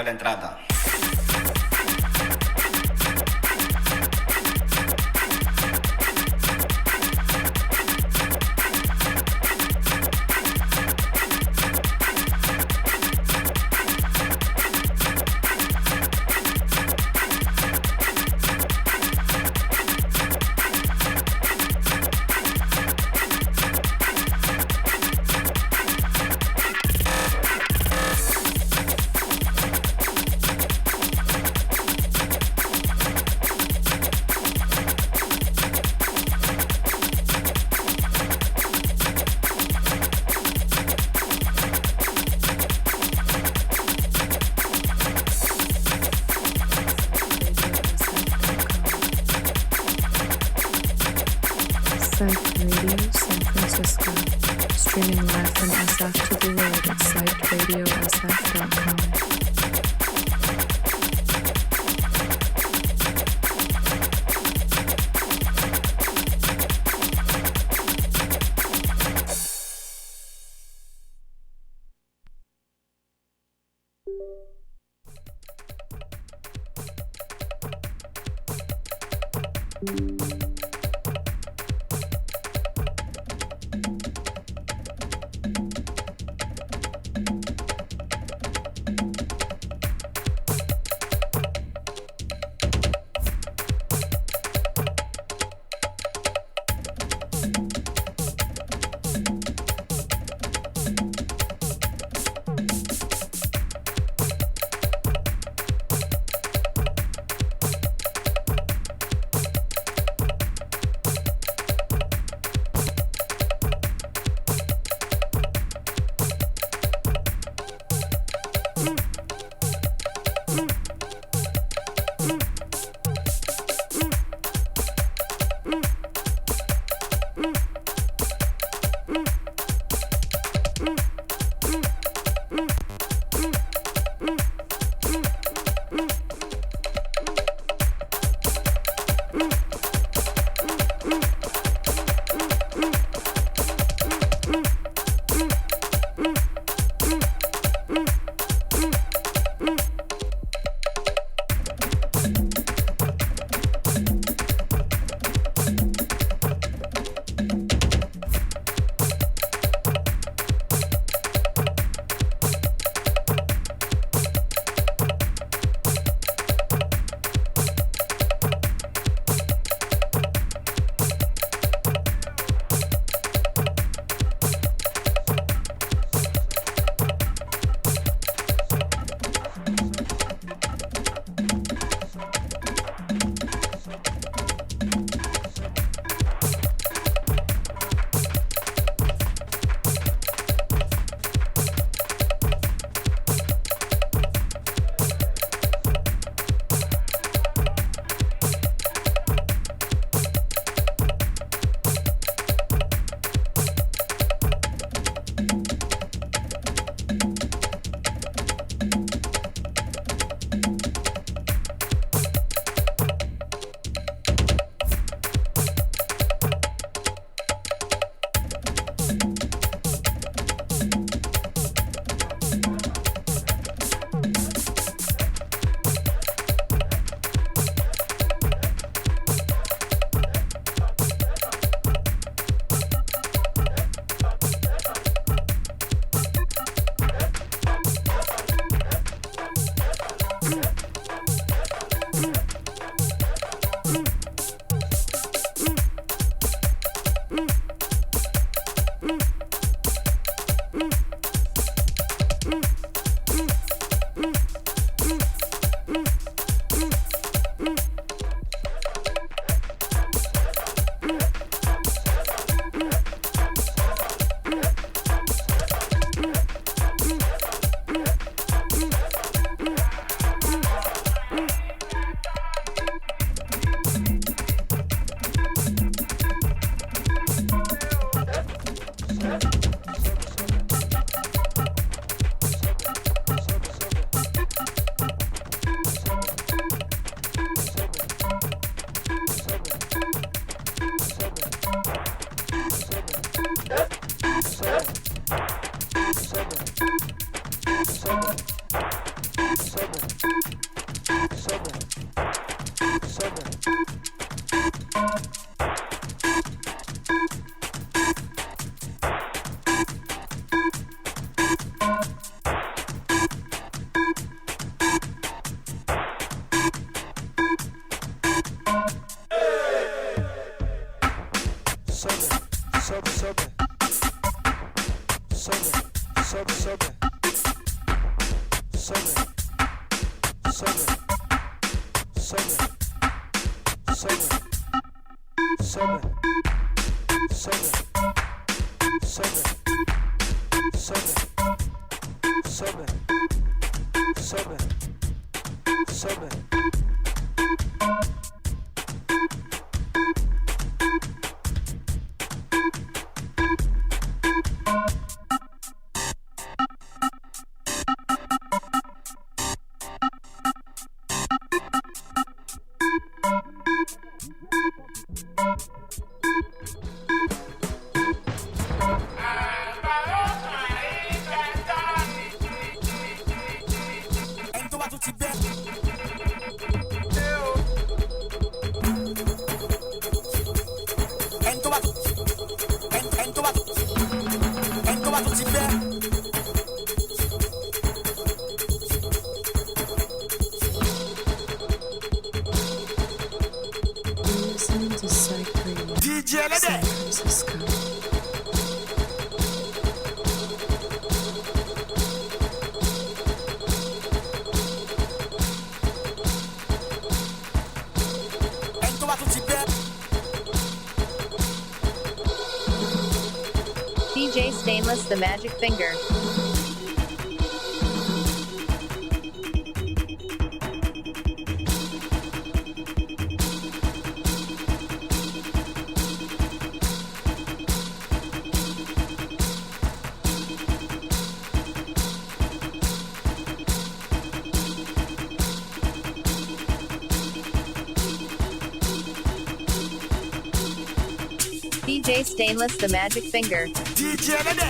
La entrata. Psyched Radio San Francisco, streaming live from SF to the world at psychedradiosf.com. Listen to Psyched DJ Ari B. San Francisco. DJ Stainless the Magic Finger. DJ Stainless the Magic Finger. DJ Ari B.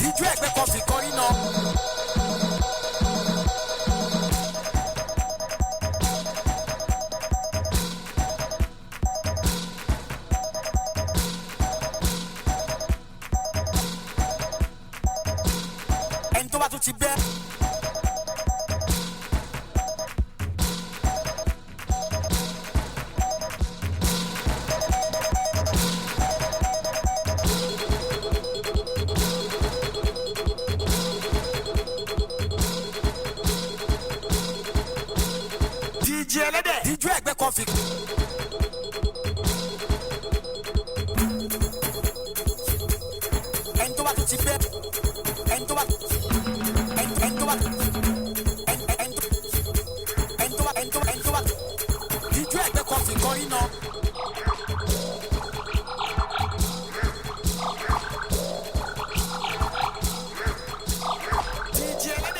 DJ ẹgbẹ́ kan fi kọrin náà. Ẹni tó bá tún ti bẹ́. DJ Ari B. DJ ẹgbẹ́ kan fi. Ẹni tó bá tún ti bẹ́. Ẹni tó bá. Ẹni tó bá. Ẹni tó bá. DJ ẹgbẹ́ kan fi kọrin náà. DJ Ari B.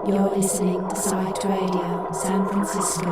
You're listening to Psyched Radio, San Francisco.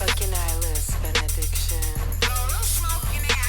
Fucking eyeless benediction. Smoking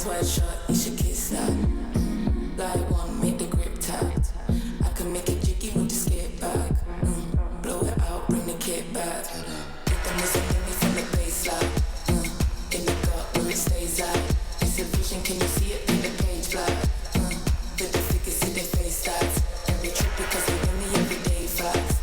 sweatshirt, you should kiss that. Light one, make the grip tight. I can make it jiggy with the skip back. Blow it out, bring the kit back. Get the music in me from the baseline. In the gut where it stays out. It's a vision, can you see it in the page black? With the figures in their face tags. Every trip because they win the everyday facts.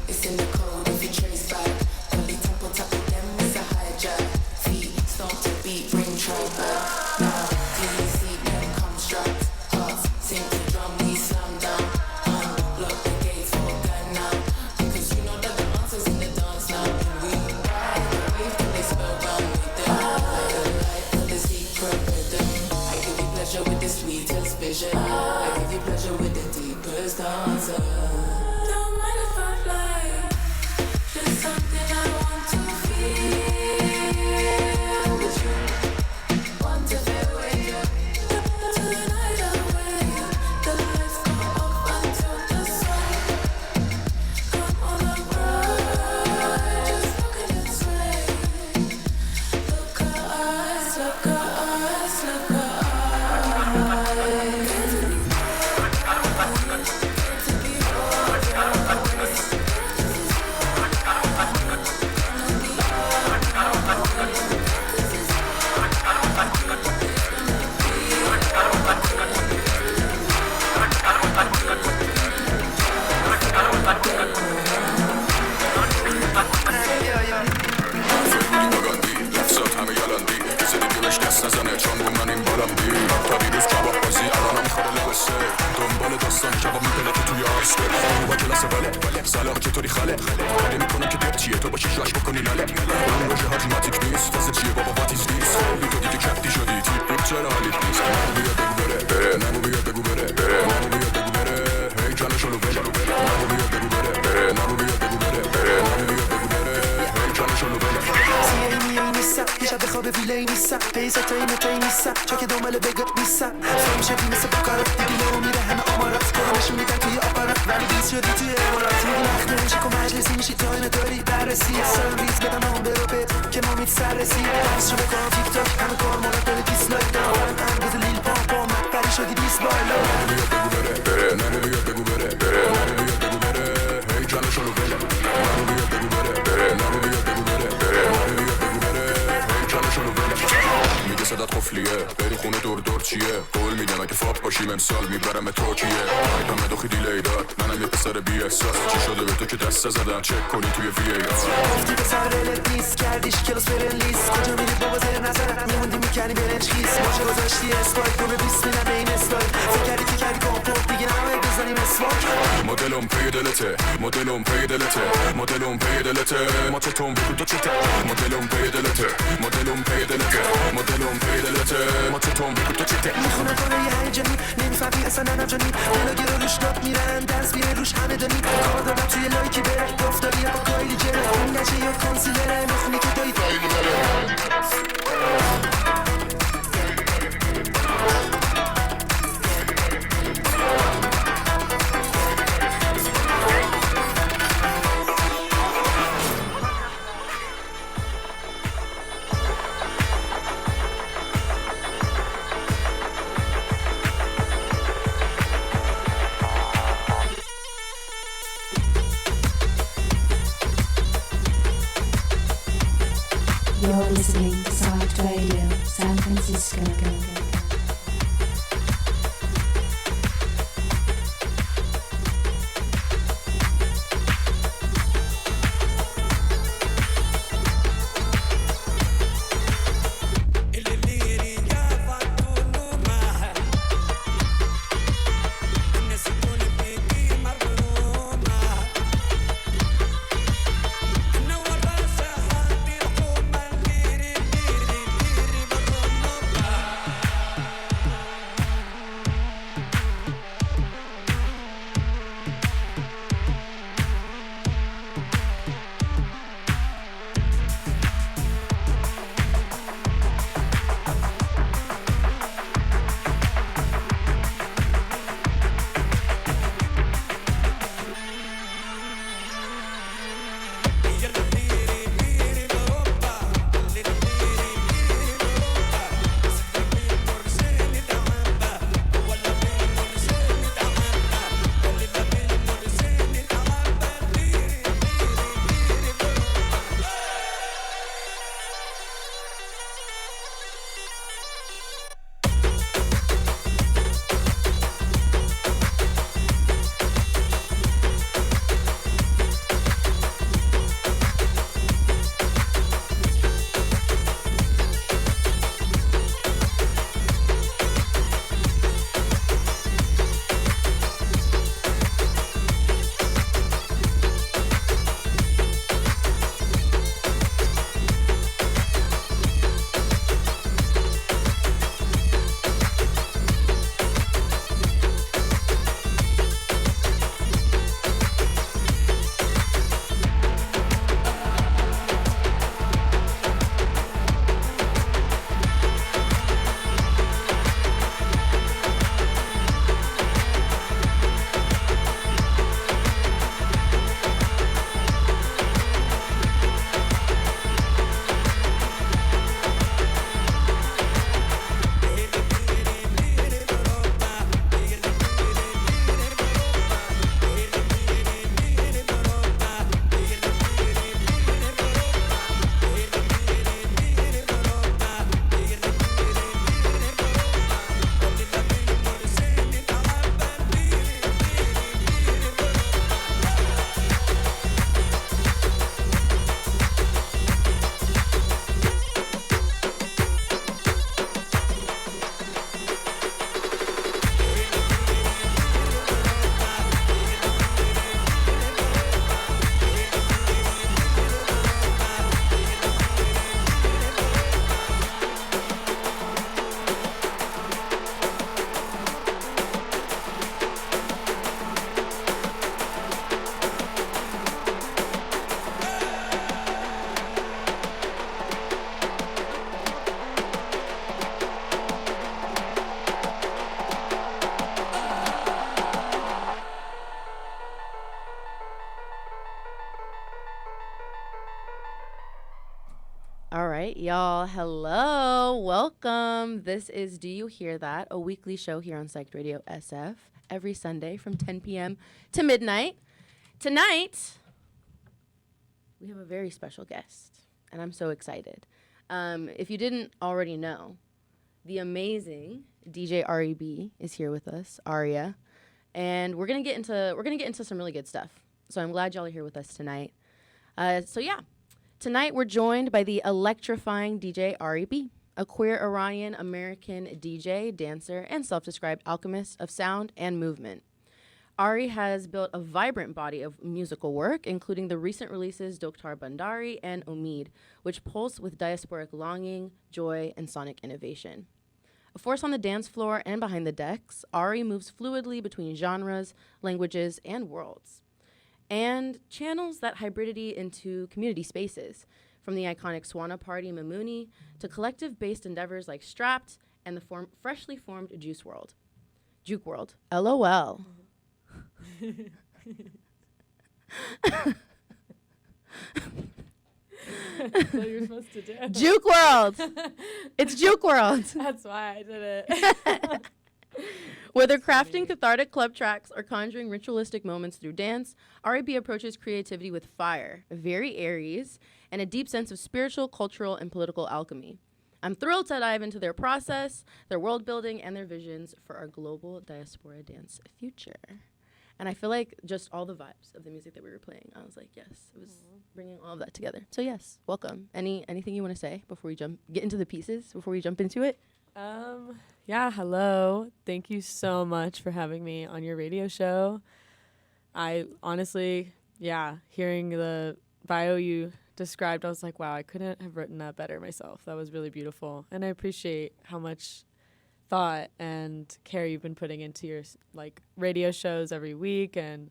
It's in the code if you trace back. Only tempo tap with them is a hijack. Feet stomp to beat, bring tribe back. Now, clean the seat, then come strapped. Hearts sing to drum, we slam down. Unblock the gates for a gun now. Because you know that the answer's in the dance now. And we ride the wave till they spellbound with them. Like a light for the secret rhythm. I give you pleasure with the sweetest vision. I give you pleasure with the deepest answer. Don't mind if I fly. Just something I want to feel with you. Want to feel with you. Tonight away. The lights go off until the sun. Come on the ride. Just look at this way. Look at us, look at us, look at us. نزنه چون رو من این بالم دی تا دیروز جواب بازی الان میخوره لبسه دنبال داستان جواب میکنه که توی آسته اون با کلاس بله سلام چطوری خاله کاری میکنم که دل چیه تو باشی شاش بکنی نله اون روژه هاتیماتیک نیست فاسه چیه بابا واتیز نیست خیلی تو دیگه کفتی شدی تیپ چرا حالیت نیست نمو بیاد بگو بره نمو بیاد بگو بره نمو بیاد بگو بره هی جانشونو بره نمو بیاد بگو بره نمو بیاد بگو بره نمو بیاد بگو بره هی جانشونو بره نیستم یه شب خواب ویلی نیستم پیسا تایی نیستم چا که دنبال بگات نیستم فهم شدی مثل بکارات دیگه لو میره همه آمارات کنمشون میدن توی آپارات ولی بیز شدی توی امارات میگی نخت نمیشه که مجلسی میشی تایم داری بررسی سرم ریز بدم اون برو بهت که ما میت سر رسی بس شده کنم تیک تاک همه کار مورد داره دیسلایک دارم انگز لیل پاپا مقبری شدی دیس بایلا نمو بیاد بگو بره نمو بیاد بگو بره نمو بیاد بگو بره هی جانشونو بره نمو بیاد بگو بره نمو بیاد بگو بره نمو بیاد بگو بره هی جانشونو بره میگه صدات خفلیه بری خونه دور چیه قول میدم اگه فاپ باشیم امسال میبرم ترکیه آیدم ندوخی دیلی داد منم یه پسر بی احساس چی شده به تو که دست زدم چک کنی توی وی ای آر گفتی به سر رلت نیست کردیش کلاس برن لیست کجا میری بابا زیر نظرت میموندی میکنی برنج خیس ماشه گذاشتی اسپایت رو به 20 میدم به این اسلایت فکر کردی که کردی کامپورت دیگه نماید بزنیم اسواک مدلم پی دلته مدلم پی دلته مدلم پی دلته ما چطور بگو تو چته مدلم پی دلته مدلم پی دلته مدلم پی دلته ما چطور بگو تو چته میخونم کنه یه هیجانی نمیفهمی اصلا ننجانی دلاگی رو روش داد میرن دست بیره روش همه دانی کار دارم توی لایکی بره گفتاری با کایلی جره اون نجه یا کانسیلره میخونی که دایی دایی You're listening to Psyched Radio, San Francisco. Well, hello. Welcome. This is Do You Hear That? A weekly show here on Psyched Radio SF every Sunday from 10 p.m. to midnight. Tonight, we have a very special guest, and I'm so excited. If you didn't already know, the amazing DJ Ari B is here with us, Aria, and we're gonna get into some really good stuff. So I'm glad y'all are here with us tonight. Tonight we're joined by the electrifying DJ Ari B, a queer Iranian American DJ, dancer, and self-described alchemist of sound and movement. Ari has built a vibrant body of musical work, including the recent releases DOHKTAR BANDARI and OMID, which pulse with diasporic longing, joy, and sonic innovation. A force on the dance floor and behind the decks, Ari moves fluidly between genres, languages, and worlds, and channels that hybridity into community spaces, from the iconic SWANA party Mehmooni to collective-based endeavors like STRAPT and the freshly formed JUKEWRLD. LOL. That's what you're supposed to do. JUKEWRLD. It's JUKEWRLD. That's why I did it. Whether crafting cathartic club tracks or conjuring ritualistic moments through dance, AriB approaches creativity with fire, very Aries, and a deep sense of spiritual, cultural, and political alchemy. I'm thrilled to dive into their process, their world building, and their visions for our global diaspora dance future. And I feel like just all the vibes of the music that we were playing, I was like, yes, it was bringing all of that together. So yes, welcome. Anything you want to say before we get into the pieces, before we jump into it? Yeah, hello. Thank you so much for having me on your radio show. I honestly, hearing the bio you described, I was like, wow, I couldn't have written that better myself. That was really beautiful. And I appreciate how much thought and care you've been putting into your radio shows every week, and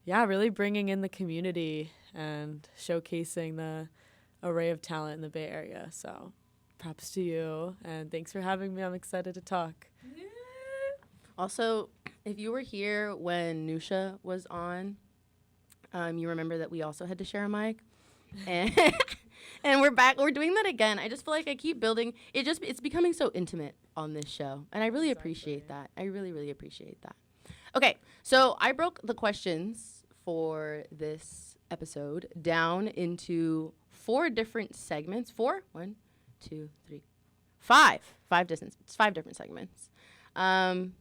really bringing in the community and showcasing the array of talent in the Bay Area. So props to you, and thanks for having me. I'm excited to talk. Yeah. Also, if you were here when Nusha was on, you remember that we also had to share a mic, and and we're back. We're doing that again. I just feel like I keep building. It's becoming so intimate on this show, and I really appreciate that. I really, really appreciate that. Okay, so I broke the questions for this episode down into 4 different segments. 4? 1, 2, 3, 5. 5 different segments.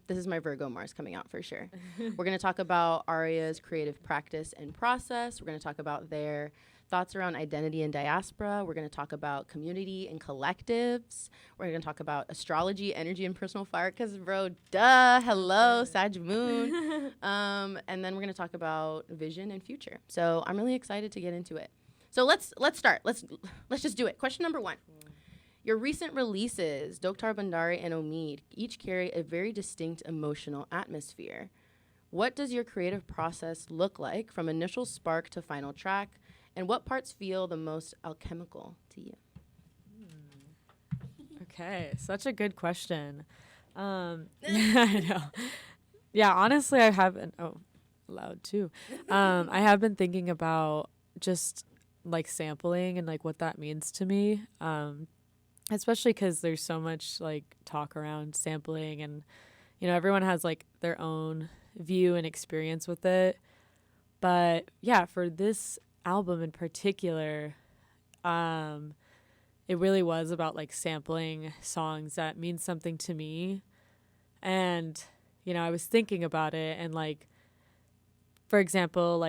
This is my Virgo Mars coming out for sure. We're going to talk about Aria's creative practice and process. We're going to talk about their thoughts around identity and diaspora. We're going to talk about community and collectives. We're going to talk about astrology, energy, and personal fire, because, bro, hello, Sag Moon. And then we're going to talk about vision and future. So I'm really excited to get into it. So let's start. Let's just do it. Question number 1. Your recent releases, DOHKTAR BANDARI and OMID, each carry a very distinct emotional atmosphere. What does your creative process look like from initial spark to final track? And what parts feel the most alchemical to you? Okay, such a good question. I know. Yeah, honestly, I haven't. Oh, loud too. I have been thinking about just sampling and what that means to me. Especially because there's so much talk around sampling, and everyone has their own view and experience with it. But for this album in particular, it really was about sampling songs that mean something to me. And I was thinking about it, and for example,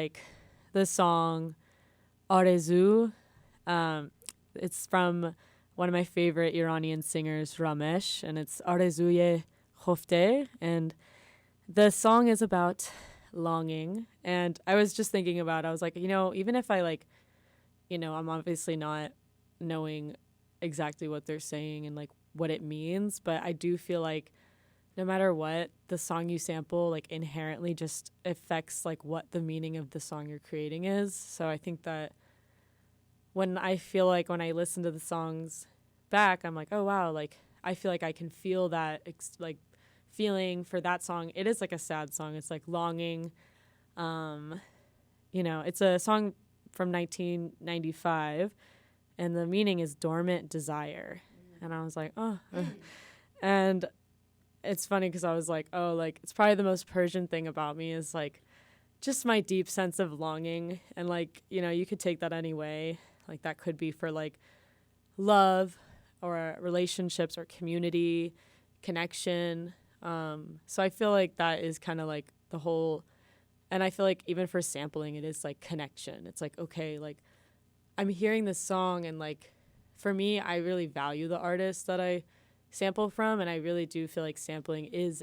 the song Aries, it's from one of my favorite Iranian singers, Ramesh, and it's Arezuye Khofte, and the song is about longing. And I was just thinking about, I was like, even if I I'm obviously not knowing exactly what they're saying and what it means, but I do feel no matter what, the song you sample inherently just affects what the meaning of the song you're creating is. So I think that when I feel when I listen to the songs back, I'm oh wow, I feel I can feel that feeling for that song. It is a sad song. It's longing. It's a song from 1995, and the meaning is dormant desire. And I was like, oh. And it's funny because I was like, oh, like, it's probably the most Persian thing about me is, like, just my deep sense of longing. And, like, you know, you could take that any way. Like, that could be for, like, love or relationships or community, connection. So I feel like that is kind of, like, the whole, and I feel like even for sampling, it is, like, connection. It's like, okay, like, I'm hearing this song, and, like, for me, I really value the artist that I sample from, and I really do feel like sampling is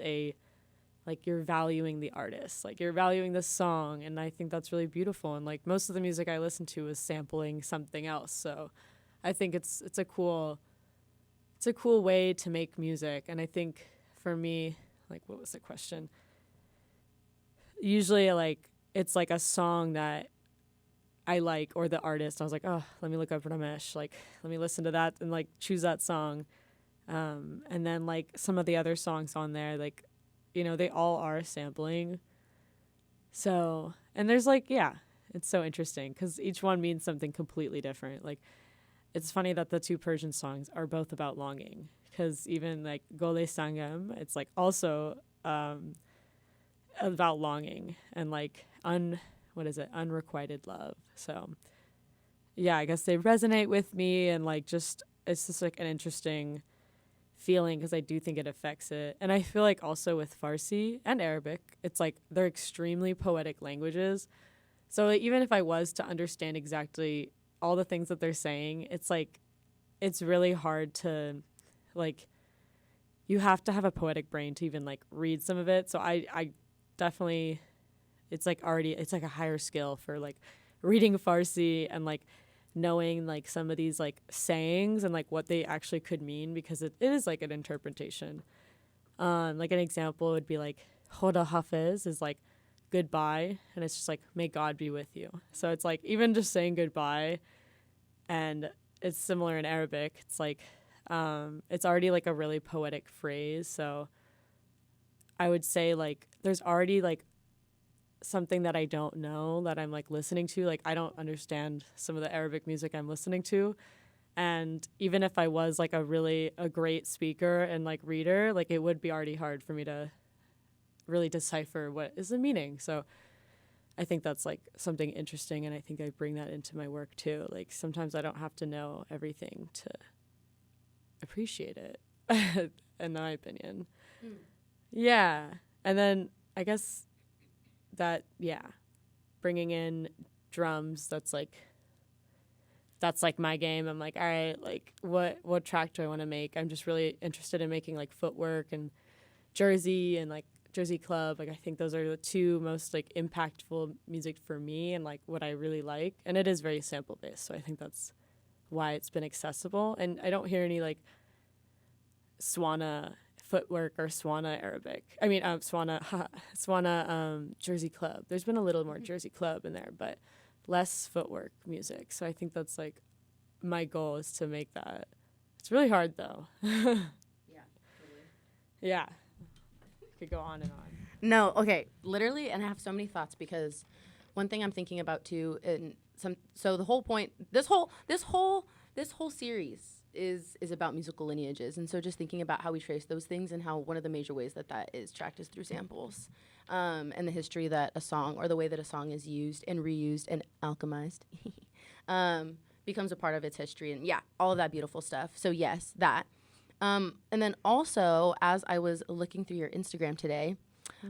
like, you're valuing the artist, like, you're valuing the song, and I think that's really beautiful. And, like, most of the music I listen to is sampling something else, so I think it's a cool way to make music. And I think for me, like, what was the question? Usually, like, it's like a song that I like, or the artist, I was like, oh, let me look up Ramesh, like, let me listen to that and, like, choose that song. And then, like, some of the other songs on there, like, you know, they all are sampling. So, and there's, like, yeah, it's so interesting because each one means something completely different. Like, it's funny that the two Persian songs are both about longing, because even, like, Gole Sangam, it's, like, also about longing and, like, unrequited love. So, yeah, I guess they resonate with me, and, like, just, it's just, like, an interesting feeling because I do think it affects it. And I feel like also with Farsi and Arabic, it's like they're extremely poetic languages. So, like, even if I was to understand exactly all the things that they're saying, it's like, it's really hard to, like, you have to have a poetic brain to even, like, read some of it. So I definitely, it's like already, it's like a higher skill for, like, reading Farsi and, like, knowing, like, some of these, like, sayings and, like, what they actually could mean, because it is, like, an interpretation. Like, an example would be, like, Khoda Hafiz is, like, goodbye, and it's just, like, may God be with you. So it's, like, even just saying goodbye, and it's similar in Arabic. It's, like, it's already, like, a really poetic phrase. So I would say, like, there's already, like, something that I don't know that I'm, like, listening to. Like, I don't understand some of the Arabic music I'm listening to. And even if I was, like, a great speaker and, like, reader, like, it would be already hard for me to really decipher what is the meaning. So I think that's, like, something interesting, and I think I bring that into my work too. Like, sometimes I don't have to know everything to appreciate it, in my opinion. Yeah. And then I guess that, yeah, bringing in drums, that's like my game. I'm like, all right, like, what track do I want to make? I'm just really interested in making, like, footwork and Jersey and, like, Jersey Club. Like, I think those are the two most, like, impactful music for me and, like, what I really like. And it is very sample based, so I think that's why it's been accessible. And I don't hear any, like, SWANA footwork or SWANA Arabic. I mean, SWANA Jersey Club. There's been a little more Jersey Club in there, but less footwork music. So I think that's, like, my goal is to make that. It's really hard, though. Yeah, totally. Yeah. Could go on and on. No, okay, literally, and I have so many thoughts, because one thing I'm thinking about too, so the whole point, this whole series is about musical lineages, and so just thinking about how we trace those things, and how one of the major ways that is tracked is through samples, and the history that a song, or the way that a song is used and reused and alchemized, becomes a part of its history, and yeah, all of that beautiful stuff. So yes, that. And then also, as I was looking through your Instagram today,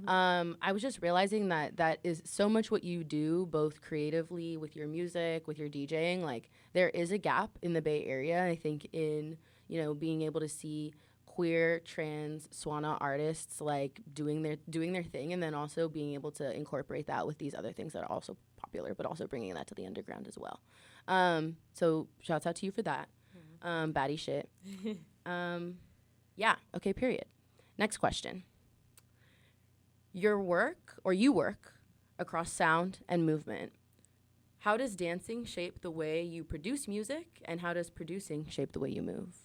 I was just realizing that is so much what you do, both creatively with your music, with your DJing. Like, there is a gap in the Bay Area, I think, in, you know, being able to see queer, trans, SWANA artists, like, doing their thing, and then also being able to incorporate that with these other things that are also popular, but also bringing that to the underground as well. So shouts out to you for that. Baddie shit. Yeah, okay, period. Next question. You work across sound and movement. How does dancing shape the way you produce music, and how does producing shape the way you move?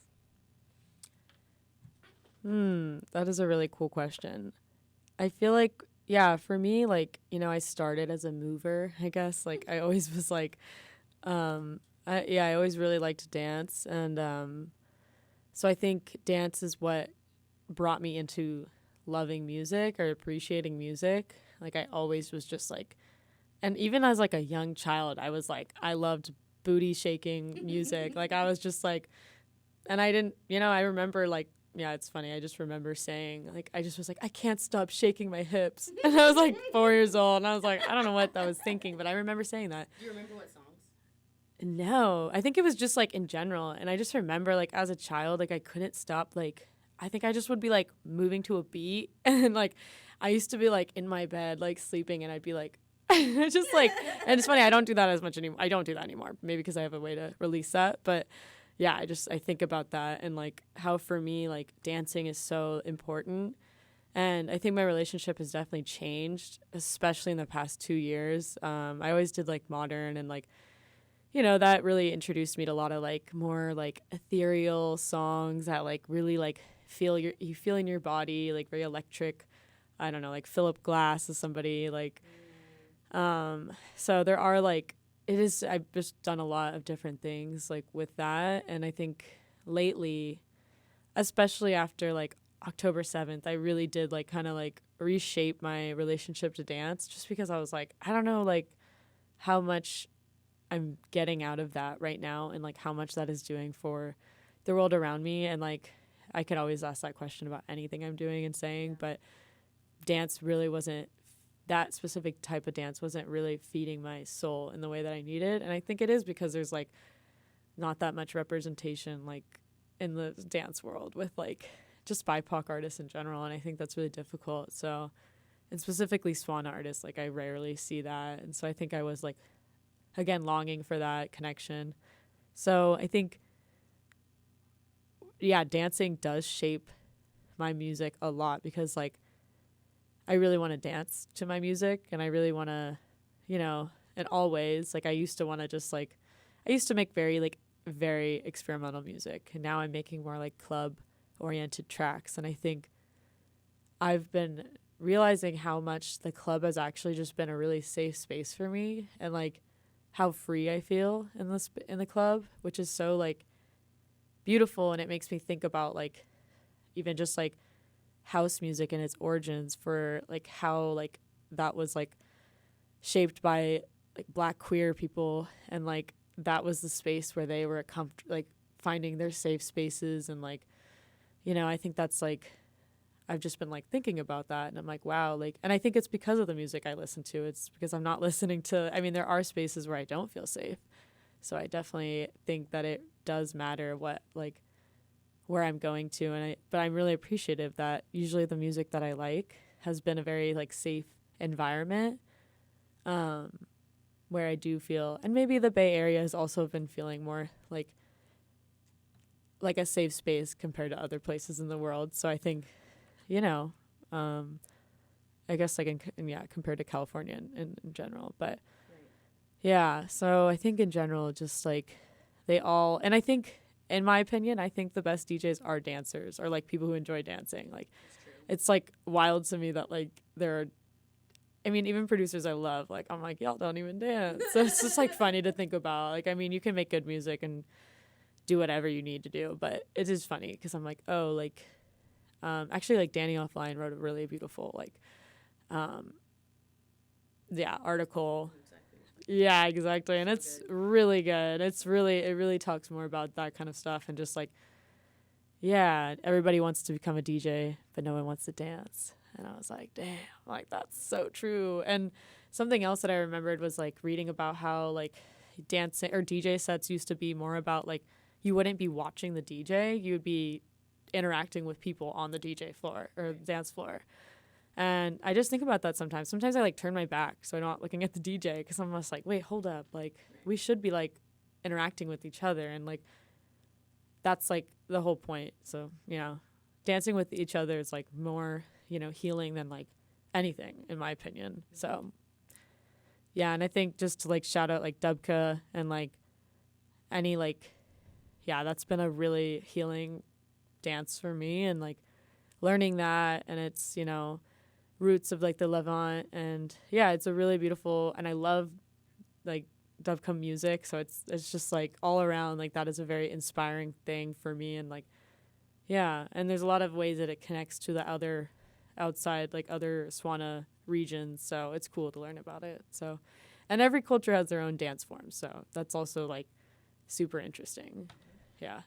That is a really cool question. I feel like, yeah, for me, like, you know, I started as a mover, I guess. Like, I always was, like, I always really liked to dance, and so I think dance is what brought me into loving music or appreciating music. Like I always was just like, and even as like a young child, I was like, I loved booty shaking music. Like I was just like, and I didn't, I remember like, yeah, it's funny. I just remember saying like, I just was like, I can't stop shaking my hips. And I was like 4 years old, and I was like, I don't know what I was thinking, but I remember saying that. Do you remember what songs? No, I think it was just like in general. And I just remember like as a child, like I couldn't stop. Like, I think I just would be like moving to a beat. And like, I used to be like in my bed, like sleeping, and I'd be like, just like, and it's funny, I don't do that as much anymore. I don't do that anymore, maybe because I have a way to release that. But yeah, I think about that and like how for me, like dancing is so important. And I think my relationship has definitely changed, especially in the past 2 years. I always did like modern and like, that really introduced me to a lot of like more like ethereal songs that like really like you feel in your body, like very electric. I don't know, like Philip Glass is somebody like, so there are like, I've just done a lot of different things like with that. And I think lately, especially after like October 7th, I really did like kind of like reshape my relationship to dance, just because I was like, I don't know like how much I'm getting out of that right now and like how much that is doing for the world around me. And like I could always ask that question about anything I'm doing and saying, but dance really wasn't, that specific type of dance wasn't really feeding my soul in the way that I needed. And I think it is because there's like not that much representation like in the dance world with like just BIPOC artists in general. And I think that's really difficult. So, and specifically SWANA artists, like I rarely see that. And so I think I was like, again, longing for that connection. So I think, yeah, dancing does shape my music a lot because like I really want to dance to my music, and I really want to, in all ways, like I used to want to just like, I used to make very experimental music, and now I'm making more like club oriented tracks. And I think I've been realizing how much the club has actually just been a really safe space for me, and like how free I feel in the club, which is so like beautiful. And it makes me think about like even just like house music and its origins, for like how like that was like shaped by like Black queer people, and like that was the space where they were like finding their safe spaces. And like, I think that's like, I've just been like thinking about that, and I'm like, wow, like, and I think it's because of the music I listen to. It's because I'm not listening to, there are spaces where I don't feel safe. So I definitely think that it does matter what, like, where I'm going to. But I'm really appreciative that usually the music that I like has been a very like safe environment, where I do feel, and maybe the Bay Area has also been feeling more like a safe space compared to other places in the world. So I think, I guess like compared to California in general. But yeah, so I think in general, just like they all, and I think, in my opinion, I think the best DJs are dancers, or like people who enjoy dancing. Like it's like wild to me that like there are, even producers I love, like I'm like, y'all don't even dance. So it's just like funny to think about. Like, you can make good music and do whatever you need to do, but it is funny because I'm like, oh, like, actually like Danny Offline wrote a really beautiful like, article. Yeah, exactly. And it's really good. It really talks more about that kind of stuff, and just like, yeah, everybody wants to become a DJ, but no one wants to dance. And I was like, damn, like that's so true. And something else that I remembered was like reading about how like dancing or DJ sets used to be more about like, you wouldn't be watching the DJ, you would be interacting with people on the DJ floor or dance floor. And I just think about that sometimes. Sometimes I like turn my back so I'm not looking at the DJ, because I'm just like, wait, hold up. Like we should be like interacting with each other, and like that's like the whole point. So, dancing with each other is like more, healing than like anything, in my opinion. So yeah, and I think just to like shout out like Dubka and like any like, yeah, that's been a really healing dance for me, and like learning that, and it's, roots of like the Levant, and yeah, it's a really beautiful, and I love like Dovka music. So it's just like all around, like that is a very inspiring thing for me. And like, yeah. And there's a lot of ways that it connects to the other outside, like other SWANA regions. So it's cool to learn about it. So, and every culture has their own dance form. So that's also like super interesting. Yeah.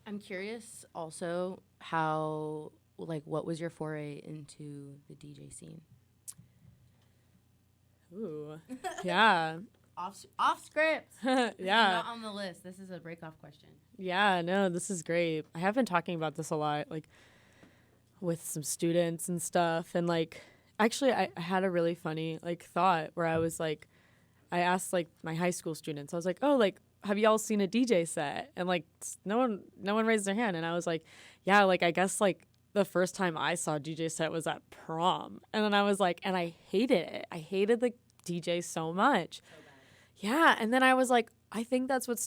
I'm curious also how, like, what was your foray into the DJ scene? Ooh, yeah. Off script. Yeah. Not on the list. This is a break-off question. Yeah, no, this is great. I have been talking about this a lot, like, with some students and stuff. And, like, actually, I had a really funny, like, thought where I was, like, I asked, like, my high school students. I was like, oh, like, have y'all seen a DJ set? And, like, no one raised their hand. And I was like, yeah, like, I guess, like, the first time I saw a DJ set was at prom. And then I was like, and I hated it. I hated the DJ so much. Yeah. And then I was like, I think that's what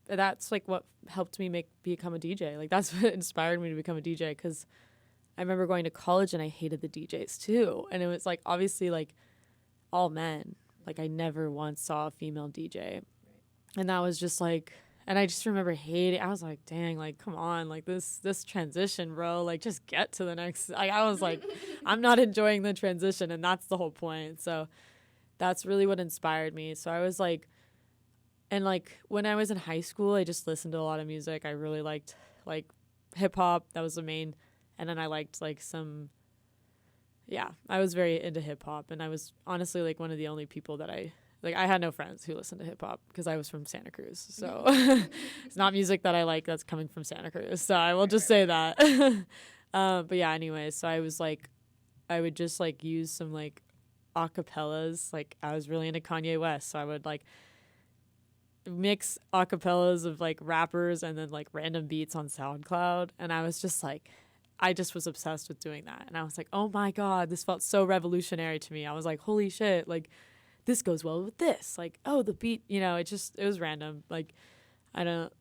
that's like what helped me become a DJ. Like that's what inspired me to become a DJ. Because I remember going to college and I hated the DJs too. And it was like, obviously like all men. Like I never once saw a female DJ. And that was just like, and I just remember hating. I was like, dang, like, come on, like this transition, bro. Like, just get to the next. Like, I was like, I'm not enjoying the transition, and that's the whole point. So that's really what inspired me. So I was like, and like when I was in high school, I just listened to a lot of music. I really liked like hip hop. That was the main, and then I liked like some. Yeah, I was very into hip hop, and I was honestly like one of the only people that I had no friends who listened to hip hop because I was from Santa Cruz. So it's not music that I like that's coming from Santa Cruz. So I will just say that. But yeah, anyways, so I was like, I would just like use some like acapellas. Like I was really into Kanye West. So I would like mix acapellas of like rappers and then like random beats on SoundCloud. And I was just like, I just was obsessed with doing that. And I was like, oh my God, this felt so revolutionary to me. I was like, holy shit, like, this goes well with this. Like, oh, the beat, you know, it was random. Like, and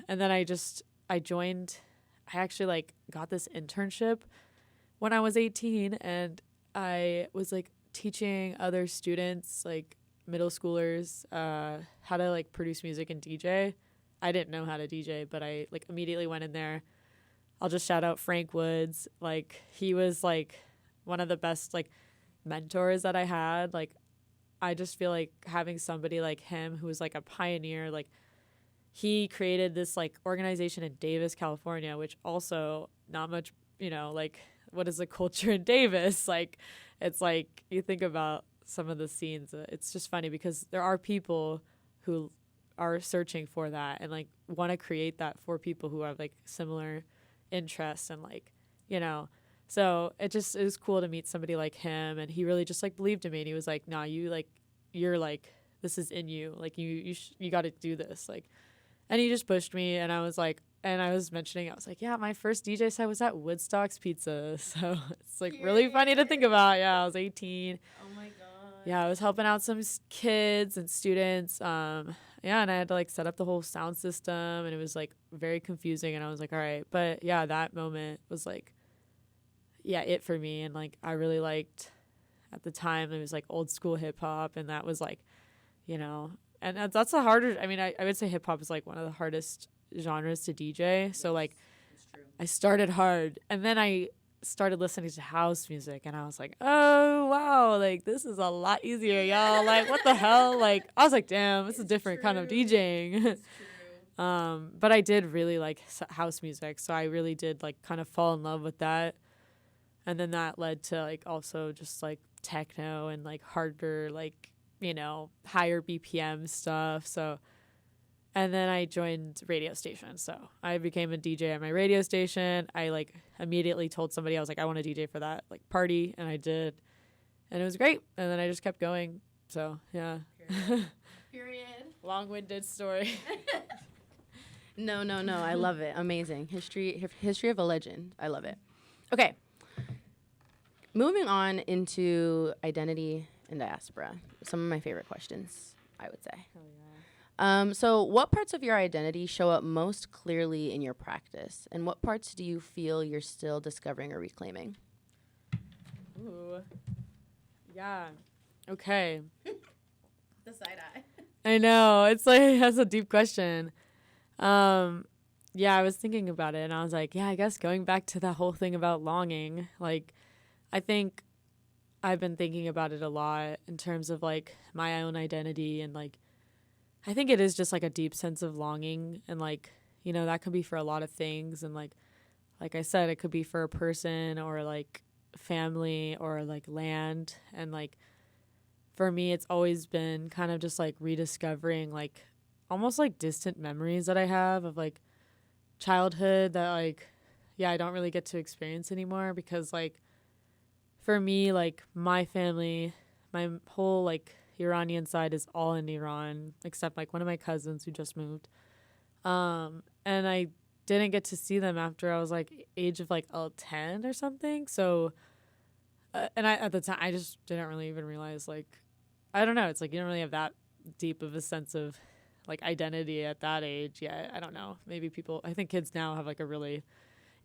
then I joined, I actually like got this internship when I was 18 and I was like teaching other students, like middle schoolers, how to like produce music and DJ. I didn't know how to DJ, but I like immediately went in there. I'll just shout out Frank Woods. Like, he was like one of the best like mentors that I had. Like, I just feel like having somebody like him who was like a pioneer, like he created this like organization in Davis, California, which also not much, you know, like what is the culture in Davis? Like, it's like you think about some of the scenes. It's just funny because there are people who are searching for that and like want to create that for people who have like similar interests and like, you know. So it was cool to meet somebody like him, and he really just like believed in me, and he was like, "Nah, you're like, this is in you. Like you got to do this." Like, and he just pushed me, and I was like, and I was mentioning, I was like, yeah, my first DJ set was at Woodstock's Pizza, so it's like really funny to think about. Yeah, I was 18. Oh my God. Yeah, I was helping out some kids and students. Yeah, and I had to like set up the whole sound system, and it was like very confusing, and I was like, all right, but yeah, that moment was like. Yeah, it for me. And like I really liked at the time it was like old school hip hop, and that was like, you know, and that's the harder. I mean, I would say hip hop is like one of the hardest genres to DJ. So like I started hard, and then I started listening to house music, and I was like, oh wow, like this is a lot easier, y'all. Like what the hell? Like I was like, damn, it's a different kind of DJing. But I did really like house music, so I really did like kind of fall in love with that. And then that led to like also just like techno and like harder, like, you know, higher BPM stuff. So, and then I joined radio station. So I became a DJ at my radio station. I like immediately told somebody, I was like, I want to DJ for that like party. And I did. And it was great. And then I just kept going. So yeah. Period. Long-winded story. No. I love it. Amazing. History of a legend. I love it. Okay. Moving on into identity and diaspora, some of my favorite questions, I would say. Oh, yeah. So what parts of your identity show up most clearly in your practice? And what parts do you feel you're still discovering or reclaiming? Ooh. Yeah. Okay. side eye. I know. It's like, that's a deep question. Yeah, I was thinking about it and I was like, yeah, I guess going back to that whole thing about longing, like, I think I've been thinking about it a lot in terms of like my own identity, and like, I think it is just like a deep sense of longing, and like, you know, that could be for a lot of things. And like I said, it could be for a person or like family or like land. And like, for me, it's always been kind of just like rediscovering like almost like distant memories that I have of like childhood that like, yeah, I don't really get to experience anymore, because like for me, like my family, my whole like Iranian side is all in Iran, except like one of my cousins who just moved. And I didn't get to see them after I was like age of like 10 or something. So, and I, at the time, I just didn't really even realize, like, I don't know. It's like, you don't really have that deep of a sense of like identity at that age yet. I don't know. Maybe I think kids now have like a really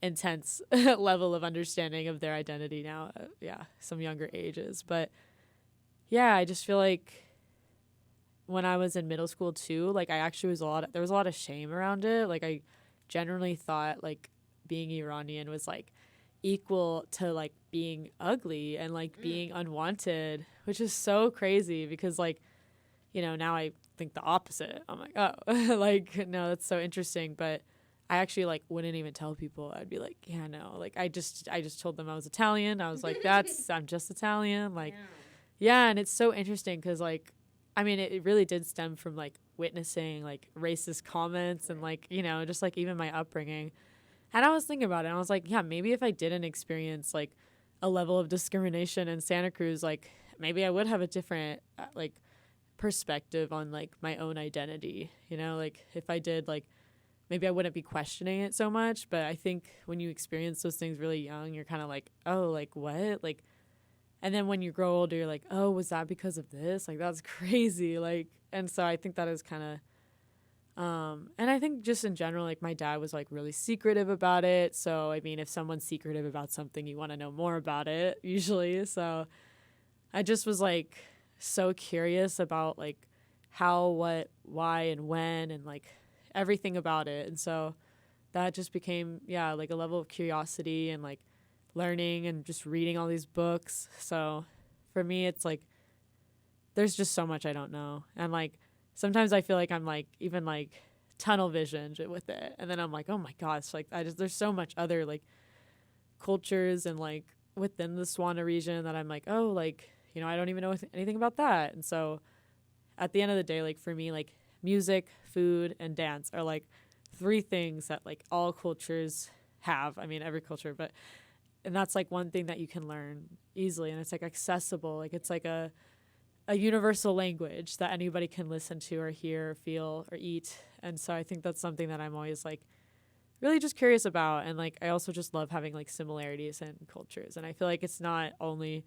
intense level of understanding of their identity now. Yeah. Some younger ages. But yeah, I just feel like when I was in middle school too, like I actually there was a lot of shame around it. Like I generally thought like being Iranian was like equal to like being ugly and like being unwanted, which is so crazy because like, you know, now I think the opposite. I'm like, oh, like, no, that's so interesting. But I actually like wouldn't even tell people. I'd be like, yeah, no, like I just told them I was Italian. I was like, I'm just Italian. Like, yeah. And it's so interesting because like, I mean, it really did stem from like witnessing like racist comments and like, you know, just like even my upbringing. And I was thinking about it and I was like, yeah, maybe if I didn't experience like a level of discrimination in Santa Cruz, like maybe I would have a different like perspective on like my own identity, you know, like if I did, like maybe I wouldn't be questioning it so much. But I think when you experience those things really young, you're kind of like, oh, like what? Like, and then when you grow older, you're like, oh, was that because of this? Like, that's crazy. Like, and so I think that is kind of, and I think just in general, like my dad was like really secretive about it. So, I mean, if someone's secretive about something, you want to know more about it usually. So I just was like so curious about like how, what, why, and when, and like everything about it. And so that just became, yeah, like a level of curiosity and like learning and just reading all these books. So for me, it's like there's just so much I don't know. And like sometimes I feel like I'm like even like tunnel vision with it. And then I'm like, oh my gosh, like there's so much other like cultures and like within the SWANA region that I'm like, oh, like, you know, I don't even know anything about that. And so at the end of the day, like for me, like music, food, and dance are like three things that like all cultures have. I mean, every culture, and that's like one thing that you can learn easily, and it's like accessible. Like it's like a universal language that anybody can listen to or hear or feel or eat. And so I think that's something that I'm always like really just curious about. And like I also just love having like similarities in cultures. And I feel like it's not only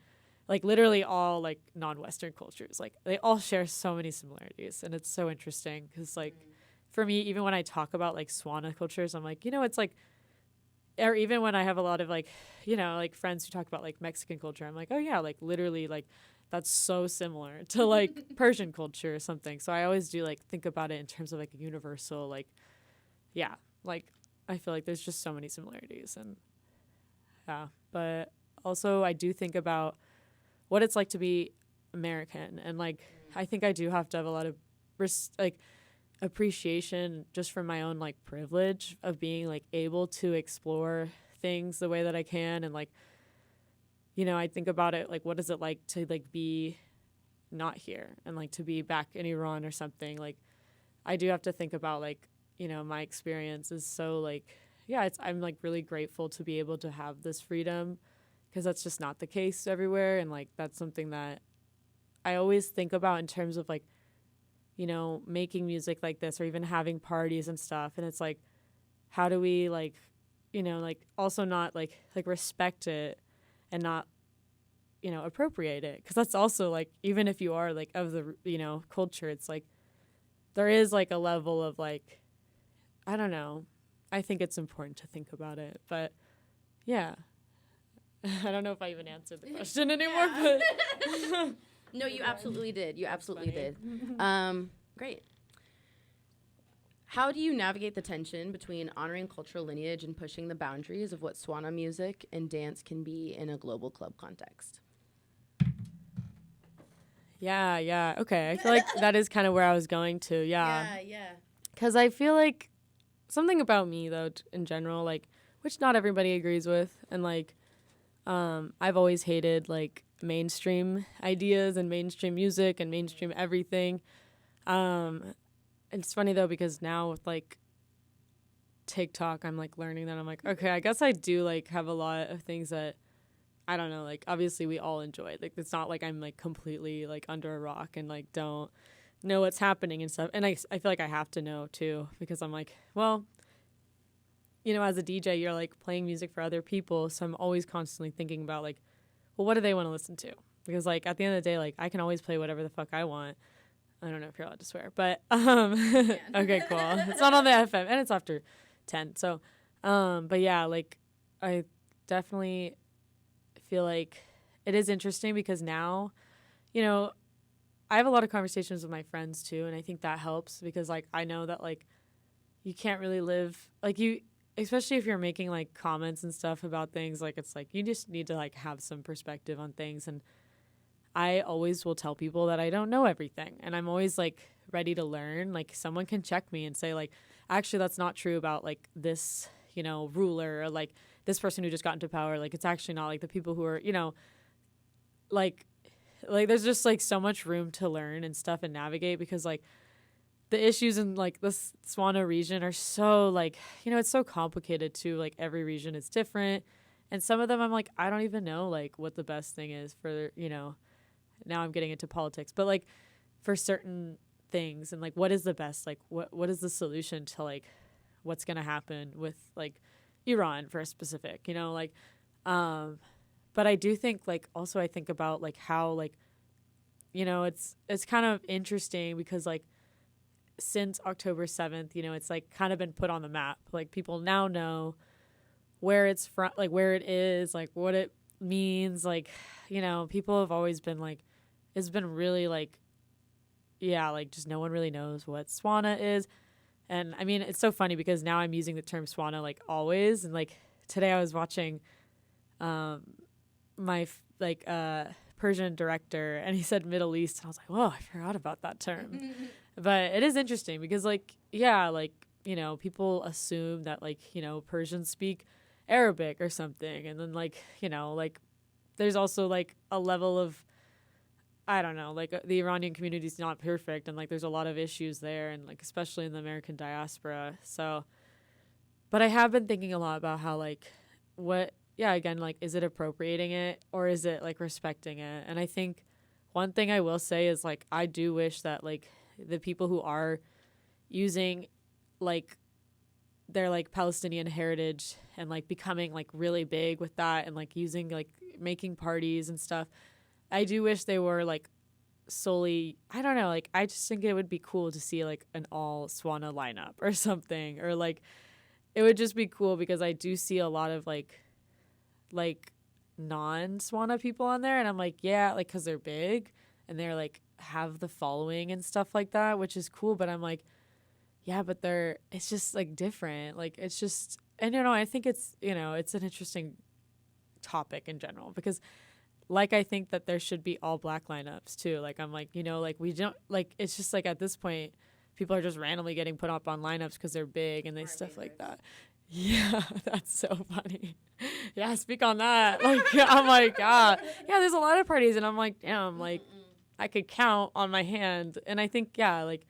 like literally all like non-Western cultures, like they all share so many similarities. And it's so interesting because like for me, even when I talk about like SWANA cultures, I'm like, you know, it's like, or even when I have a lot of like, you know, like friends who talk about like Mexican culture, I'm like, oh yeah, like literally like that's so similar to like Persian culture or something. So I always do like think about it in terms of like a universal, like, yeah, like I feel like there's just so many similarities. And yeah, but also I do think about what it's like to be American. And like, I think I do have to have a lot of like appreciation just from my own like privilege of being like able to explore things the way that I can. And like, you know, I think about it like, what is it like to like be not here and like to be back in Iran or something? Like I do have to think about like, you know, my experience is so like, yeah, I'm like really grateful to be able to have this freedom, because that's just not the case everywhere. And like that's something that I always think about in terms of like, you know, making music like this or even having parties and stuff. And it's like, how do we like, you know, like also not like respect it and not, you know, appropriate it? Because that's also like, even if you are like of the, you know, culture, it's like there is like a level of like, I don't know. I think it's important to think about it. But yeah, I don't know if I even answered the question anymore, but No, you absolutely did. You absolutely did. Great. How do you navigate the tension between honoring cultural lineage and pushing the boundaries of what SWANA music and dance can be in a global club context? Yeah. Okay. I feel like that is kind of where I was going to. Yeah. Because I feel like something about me, though, in general, like, which not everybody agrees with. And, like, I've always hated, like, mainstream ideas and mainstream music and mainstream everything. It's funny, though, because now with, like, TikTok, I'm, like, learning that. I'm like, okay, I guess I do, like, have a lot of things that, I don't know, like, obviously we all enjoy. Like, it's not like I'm, like, completely, like, under a rock and, like, don't know what's happening and stuff. And I feel like I have to know, too, because I'm like, well, you know, as a DJ, you're, like, playing music for other people. So I'm always constantly thinking about, like, well, what do they want to listen to? Because, like, at the end of the day, like, I can always play whatever the fuck I want. I don't know if you're allowed to swear, but okay, cool. It's not on the FM, and it's after 10. So, but yeah, like, I definitely feel like it is interesting because now, you know, I have a lot of conversations with my friends too, and I think that helps because, like, I know that, like, you can't really live, like, you, especially if you're making, like, comments and stuff about things, like, it's like you just need to, like, have some perspective on things. And I always will tell people that I don't know everything, and I'm always, like, ready to learn. Like, someone can check me and say, like, actually, that's not true about, like, this, you know, ruler, or, like, this person who just got into power. Like, it's actually not, like, the people who are, you know, like there's just, like, so much room to learn and stuff and navigate because, like, the issues in, like, the SWANA region are so, like, you know, it's so complicated too. Like, every region is different, and some of them I'm like, I don't even know, like, what the best thing is for, you know, now I'm getting into politics, but, like, for certain things, and, like, what is the best, like, what is the solution to, like, what's gonna happen with, like, Iran for a specific, you know, like, but I do think, like, also I think about, like, how, like, you know, it's kind of interesting because, like, since October 7th, you know, it's, like, kind of been put on the map. Like, people now know where it's from, like, where it is, like, what it means. Like, you know, people have always been, like, it's been really, like, yeah, like, just no one really knows what SWANA is. And, I mean, it's so funny because now I'm using the term SWANA, like, always. And, like, today I was watching my, Persian director, and he said Middle East. And I was like, whoa, I forgot about that term. But it is interesting because, like, yeah, like, you know, people assume that, like, you know, Persians speak Arabic or something. And then, like, you know, like, there's also, like, a level of, I don't know, like, the Iranian community is not perfect, and, like, there's a lot of issues there, and, like, especially in the American diaspora. So, but I have been thinking a lot about how, like, what, yeah, again, like, is it appropriating it or is it, like, respecting it? And I think one thing I will say is, like, I do wish that, like, the people who are using, like, their, like, Palestinian heritage and, like, becoming, like, really big with that and, like, using, like, making parties and stuff, I do wish they were, like, solely, I don't know, like, I just think it would be cool to see, like, an all SWANA lineup or something, or, like, it would just be cool because I do see a lot of, like non-SWANA people on there, and I'm like, yeah, like, because they're big and they're, like, have the following and stuff like that, which is cool, but I'm like, yeah, but it's just, like, different, like, it's just, and, you know, I think it's, you know, it's an interesting topic in general because, like, I think that there should be all black lineups too. Like, I'm like, you know, like, we don't, like, it's just, like, at this point people are just randomly getting put up on lineups because they're big and they stuff like that. Yeah, that's so funny. Yeah, speak on that. Like, I'm like, yeah, there's a lot of parties, and I'm like, damn, like, I could count on my hand. And I think, yeah, like,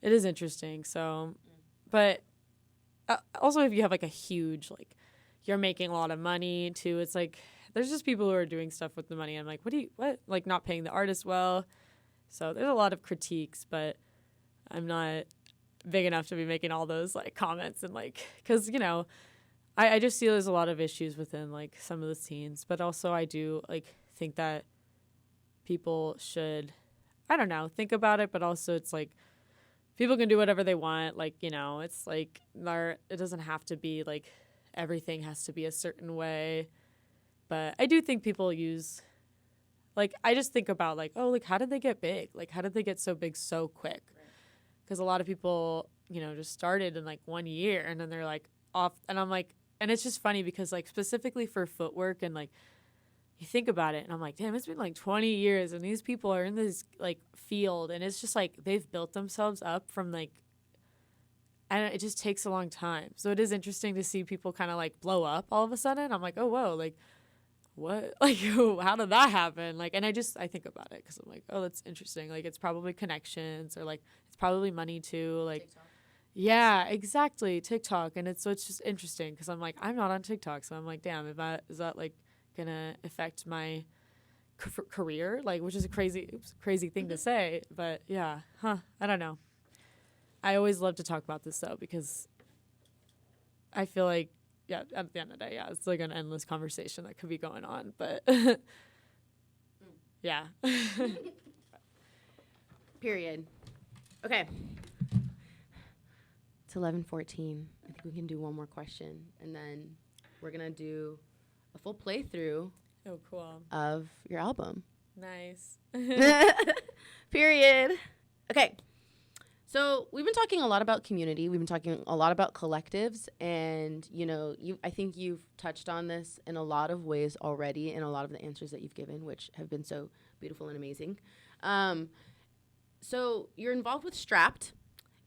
it is interesting. So, but also if you have, like, a huge, like, you're making a lot of money too, it's like, there's just people who are doing stuff with the money. I'm like, what? Like, not paying the artist well. So there's a lot of critiques, but I'm not big enough to be making all those, like, comments and, like, because, you know, I just see there's a lot of issues within, like, some of the scenes, but also I do, like, think that people should, I don't know, think about it, but also it's like people can do whatever they want. Like, you know, it's like it doesn't have to be, like, everything has to be a certain way. But I do think people use, like, I just think about, like, oh, like, how did they get big? Like, how did they get so big so quick? Because a lot of people, you know, just started in, like, 1 year, and then they're, like, off. And I'm, like, and it's just funny because, like, specifically for footwork and, like, you think about it, and I'm like, damn, it's been, like, 20 years, and these people are in this, like, field, and it's just, like, they've built themselves up from, like, and it just takes a long time. So it is interesting to see people kind of, like, blow up all of a sudden. I'm like, oh, whoa, like, what? Like, how did that happen? Like, and I think about it because I'm like, oh, that's interesting. Like, it's probably connections, or, like, it's probably money too. Like, TikTok. Yeah, exactly. TikTok. And so it's just interesting because I'm like, I'm not on TikTok. So I'm like, damn, is that like going to affect my career? Like, which is a crazy thing to say. But yeah, I don't know. I always love to talk about this though, because I feel like, yeah, at the end of the day, yeah, it's like an endless conversation that could be going on, but yeah. Period. Okay. It's 11:14. I think we can do one more question, and then we're gonna do a full playthrough. Oh, cool. Of your album. Nice. Period. Okay. So we've been talking a lot about community. We've been talking a lot about collectives, and you know, I think you've touched on this in a lot of ways already, in a lot of the answers that you've given, which have been so beautiful and amazing. So you're involved with STRAPT,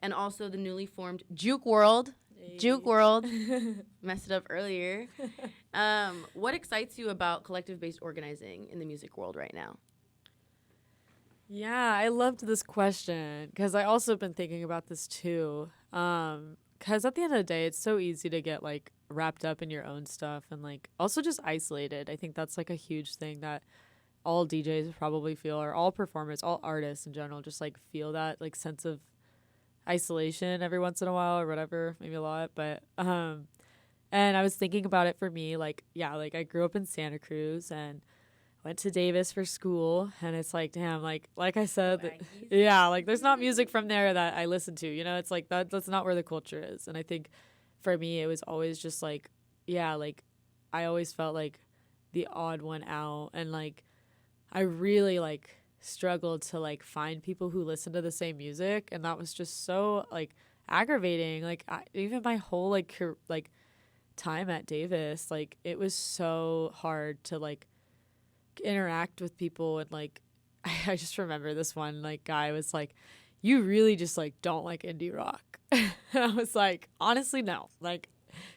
and also the newly formed JUKEWRLD. Hey. JUKEWRLD. Messed it up earlier. What excites you about collective-based organizing in the music world right now? Yeah, I loved this question because I also been thinking about this too. Because at the end of the day, it's so easy to get like wrapped up in your own stuff and like also just isolated. I think that's like a huge thing that all DJs probably feel, or all performers, all artists in general, just like feel that like sense of isolation every once in a while or whatever, maybe a lot. But and I was thinking about it for me, like, yeah, like I grew up in Santa Cruz and went to Davis for school, and it's like, damn, like I said, yeah, like there's not music from there that I listen to, you know. It's like that's not where the culture is. And I think for me it was always just like, yeah, like I always felt like the odd one out, and like I really like struggled to like find people who listen to the same music, and that was just so like aggravating. Like even my whole like time at Davis, like it was so hard to like interact with people. And like I just remember this one like guy was like, you really just like don't like indie rock. And I was like, honestly, no. Like,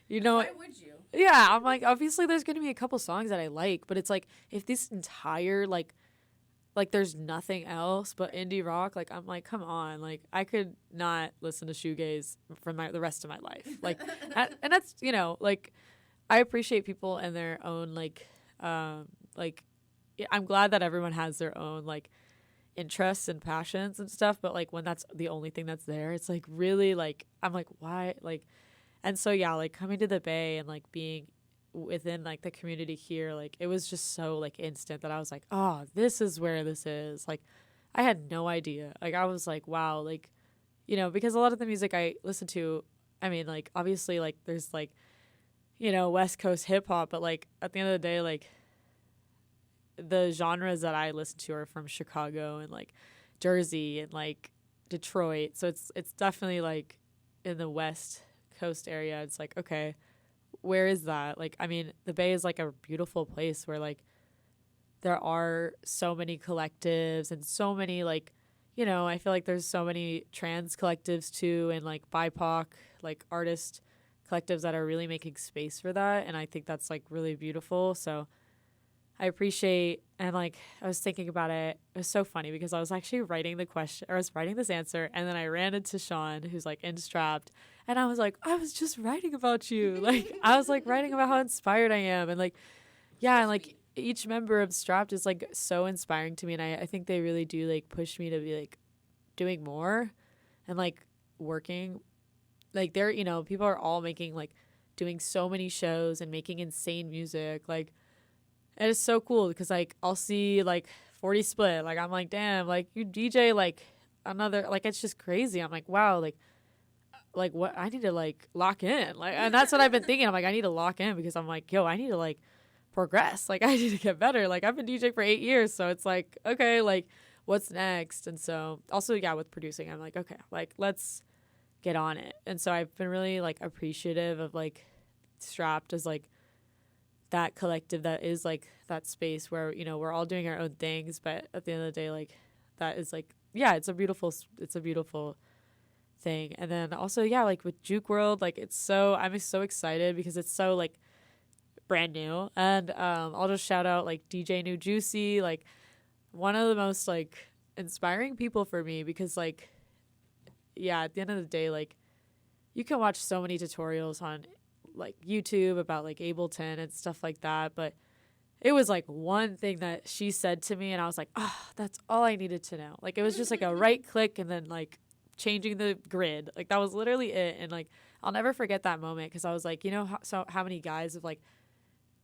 you know, why would you? Yeah, I'm like, obviously there's gonna be a couple songs that I like, but it's like if this entire like there's nothing else but indie rock, like I'm like, come on, like I could not listen to shoegaze for the rest of my life. Like and that's, you know, like I appreciate people and their own like I'm glad that everyone has their own like interests and passions and stuff, but like when that's the only thing that's there, it's like really like I'm like, why? Like, and so yeah, like coming to the Bay and like being within like the community here, like it was just so like instant that I was like, oh, this is where this is. Like I had no idea. Like I was like, wow, like, you know, because a lot of the music I listen to, I mean, like obviously like there's like, you know, West Coast hip hop, but like at the end of the day, like the genres that I listen to are from Chicago and like Jersey and like Detroit. So it's definitely like in the West Coast area. It's like, okay, where is that? Like, I mean, the Bay is like a beautiful place where like there are so many collectives and so many like, you know, I feel like there's so many trans collectives too, and like BIPOC like artist collectives that are really making space for that. And I think that's like really beautiful. So I appreciate, and like I was thinking about it. It was so funny because I was actually writing the question, or I was writing this answer, and then I ran into Sean, who's like in STRAPT, and I was like, I was just writing about you. Like I was like writing about how inspired I am, and like, yeah, and like each member of STRAPT is like so inspiring to me, and I think they really do like push me to be like doing more, and like working, like they're, you know, people are all making like doing so many shows and making insane music, like. It is so cool because, like, I'll see, like, 40 Split. Like, I'm like, damn, like, you DJ, like, another, like, it's just crazy. I'm like, wow, like, what? I need to, like, lock in. Like, and that's what I've been thinking. I'm like, I need to lock in because I'm like, yo, I need to, like, progress. Like I need to get better. Like I've been DJing for 8 years. So it's like, okay, like what's next? And so also, yeah, with producing, I'm like, okay, like let's get on it. And so I've been really like appreciative of like STRAPT as like that collective that is like that space where, you know, we're all doing our own things. But at the end of the day, like that is like, yeah, it's a beautiful thing. And then also, yeah, like with JUKEWRLD, like I'm so excited because it's so like brand new. And I'll just shout out like DJ New Juicy, like one of the most like inspiring people for me, because like, yeah, at the end of the day, like you can watch so many tutorials on like YouTube about like Ableton and stuff like that, but it was like one thing that she said to me and I was like, oh, that's all I needed to know. Like it was just like a right click and then like changing the grid. Like that was literally it. And like I'll never forget that moment, because I was like, you know, how many guys have like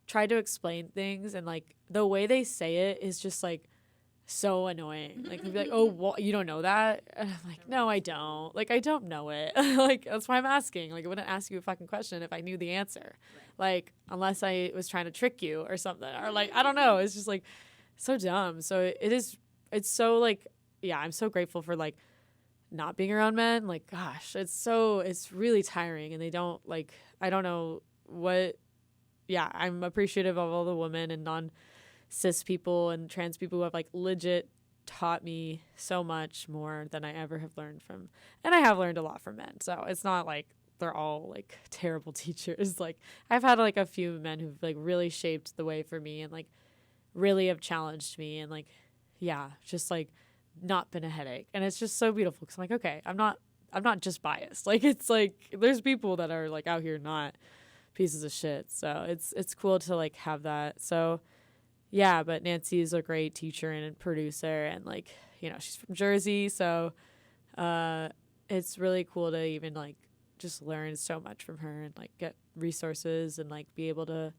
tried to explain things and like the way they say it is just like so annoying. Like they'd be like, oh, well, you don't know that? And I'm like, no, I don't. Like I don't know it. Like that's why I'm asking. Like I wouldn't ask you a fucking question if I knew the answer. Like unless I was trying to trick you or something, or like I don't know. It's just like so dumb. So it's so like, yeah, I'm so grateful for like not being around men. Like gosh, it's really tiring, and they don't like, I don't know what. Yeah, I'm appreciative of all the women and non-cis people and trans people who have like legit taught me so much more than I ever have learned from, and I have learned a lot from men. So it's not like they're all like terrible teachers. Like I've had like a few men who've like really shaped the way for me and like really have challenged me, and like, yeah, just like not been a headache. And it's just so beautiful, because I'm like, okay, I'm not just biased. Like it's like there's people that are like out here not pieces of shit. So it's cool to like have that. So yeah, but Nancy is a great teacher and producer, and like, you know, she's from Jersey, so it's really cool to even like just learn so much from her and like get resources and like be able to,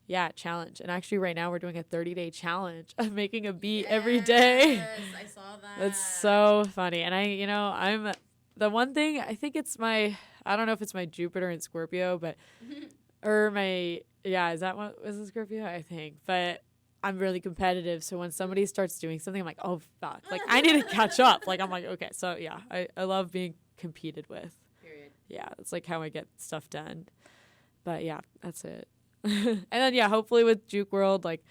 yeah, challenge. And actually right now we're doing a 30-day challenge of making a beat every day. Yes, I saw that. It's so funny. And I'm the one thing, I think it's I don't know if it's my Jupiter in Scorpio, but or my, yeah, is that what was a Scorpio? I think. But I'm really competitive, so when somebody starts doing something, I'm like, oh fuck, like I need to catch up. Like I'm like, okay, so yeah, I love being competed with. Period. Yeah, that's like how I get stuff done. But yeah, that's it. And then yeah, hopefully with JUKEWRLD, like,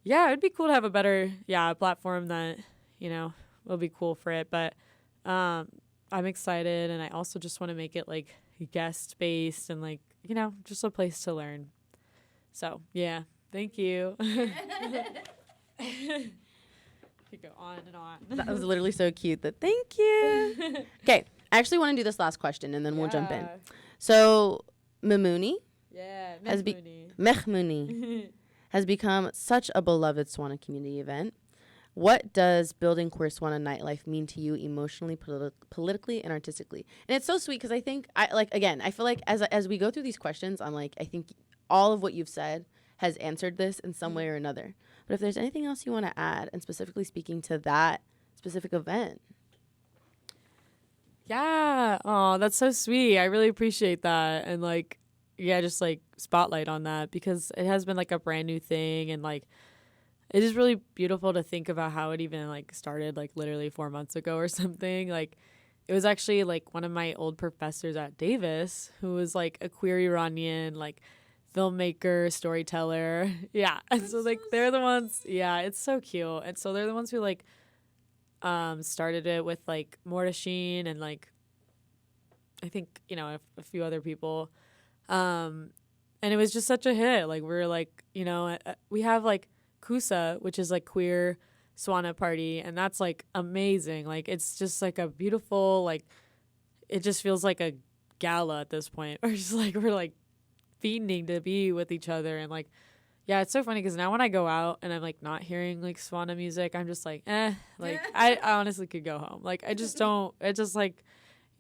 yeah, it'd be cool to have a better, yeah, platform that, you know, will be cool for it. But I'm excited, and I also just want to make it like guest based and like, you know, just a place to learn. So yeah, thank you. You go on and on. That was literally so cute. Thank you. Okay, I actually want to do this last question, and then we'll jump in. So Mehmooni, yeah, Mehmooni has become such a beloved SWANA community event. What does building queer SWANA nightlife mean to you emotionally, politically, and artistically? And it's so sweet, because I think, I feel like as we go through these questions, I'm like, I think all of what you've said has answered this in some way or another. But if there's anything else you want to add, and specifically speaking to that specific event. Yeah. Oh, that's so sweet. I really appreciate that. And like, yeah, just like spotlight on that, because it has been like a brand new thing, and like, it is really beautiful to think about how it even like started like literally 4 months ago or something. Like it was actually like one of my old professors at Davis, who was like a queer Iranian like filmmaker, storyteller. Yeah. And so like they're the ones, yeah, it's so cute. And so they're the ones who like started it with like Mordasheen and like I think, you know, a few other people. And it was just such a hit. Like we're like, you know, we have like Kusa, which is like queer SWANA party, and that's like amazing. Like it's just like a beautiful, like it just feels like a gala at this point. We're just like, we're like fiending to be with each other. And like, yeah, it's so funny, because now when I go out and I'm like not hearing like SWANA music, I'm just like, like I honestly could go home. Like I just don't, it just like,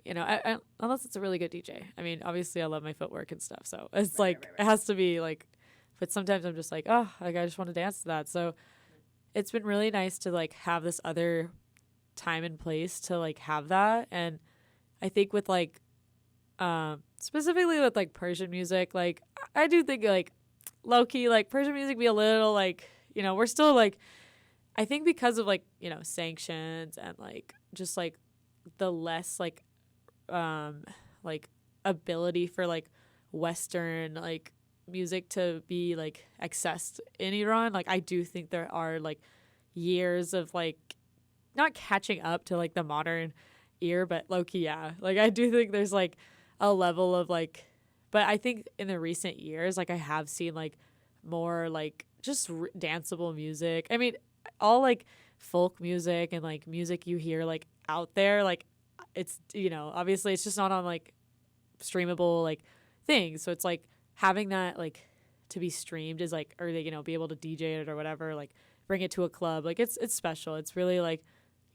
you know, I, unless it's a really good DJ. I mean, obviously I love my footwork and stuff, so it's right. It has to be like, but sometimes I'm just like, oh, like I just want to dance to that. So it's been really nice to like have this other time and place to like have that. And I think with like specifically with like Persian music, like I do think like low key, like Persian music be a little like, we're still like, I think because of like, sanctions and like just like the less like ability for like Western like music to be like accessed in Iran, like I do think there are like years of like not catching up to like the modern ear, but low-key, yeah, like I do think there's like a level of like, but I think in the recent years like I have seen like more like just danceable music. I mean, all like folk music and like music you hear like out there, like it's, obviously it's just not on like streamable like things, so it's like having that like to be streamed is like, or they be able to DJ it or whatever, like bring it to a club, like it's special. It's really like,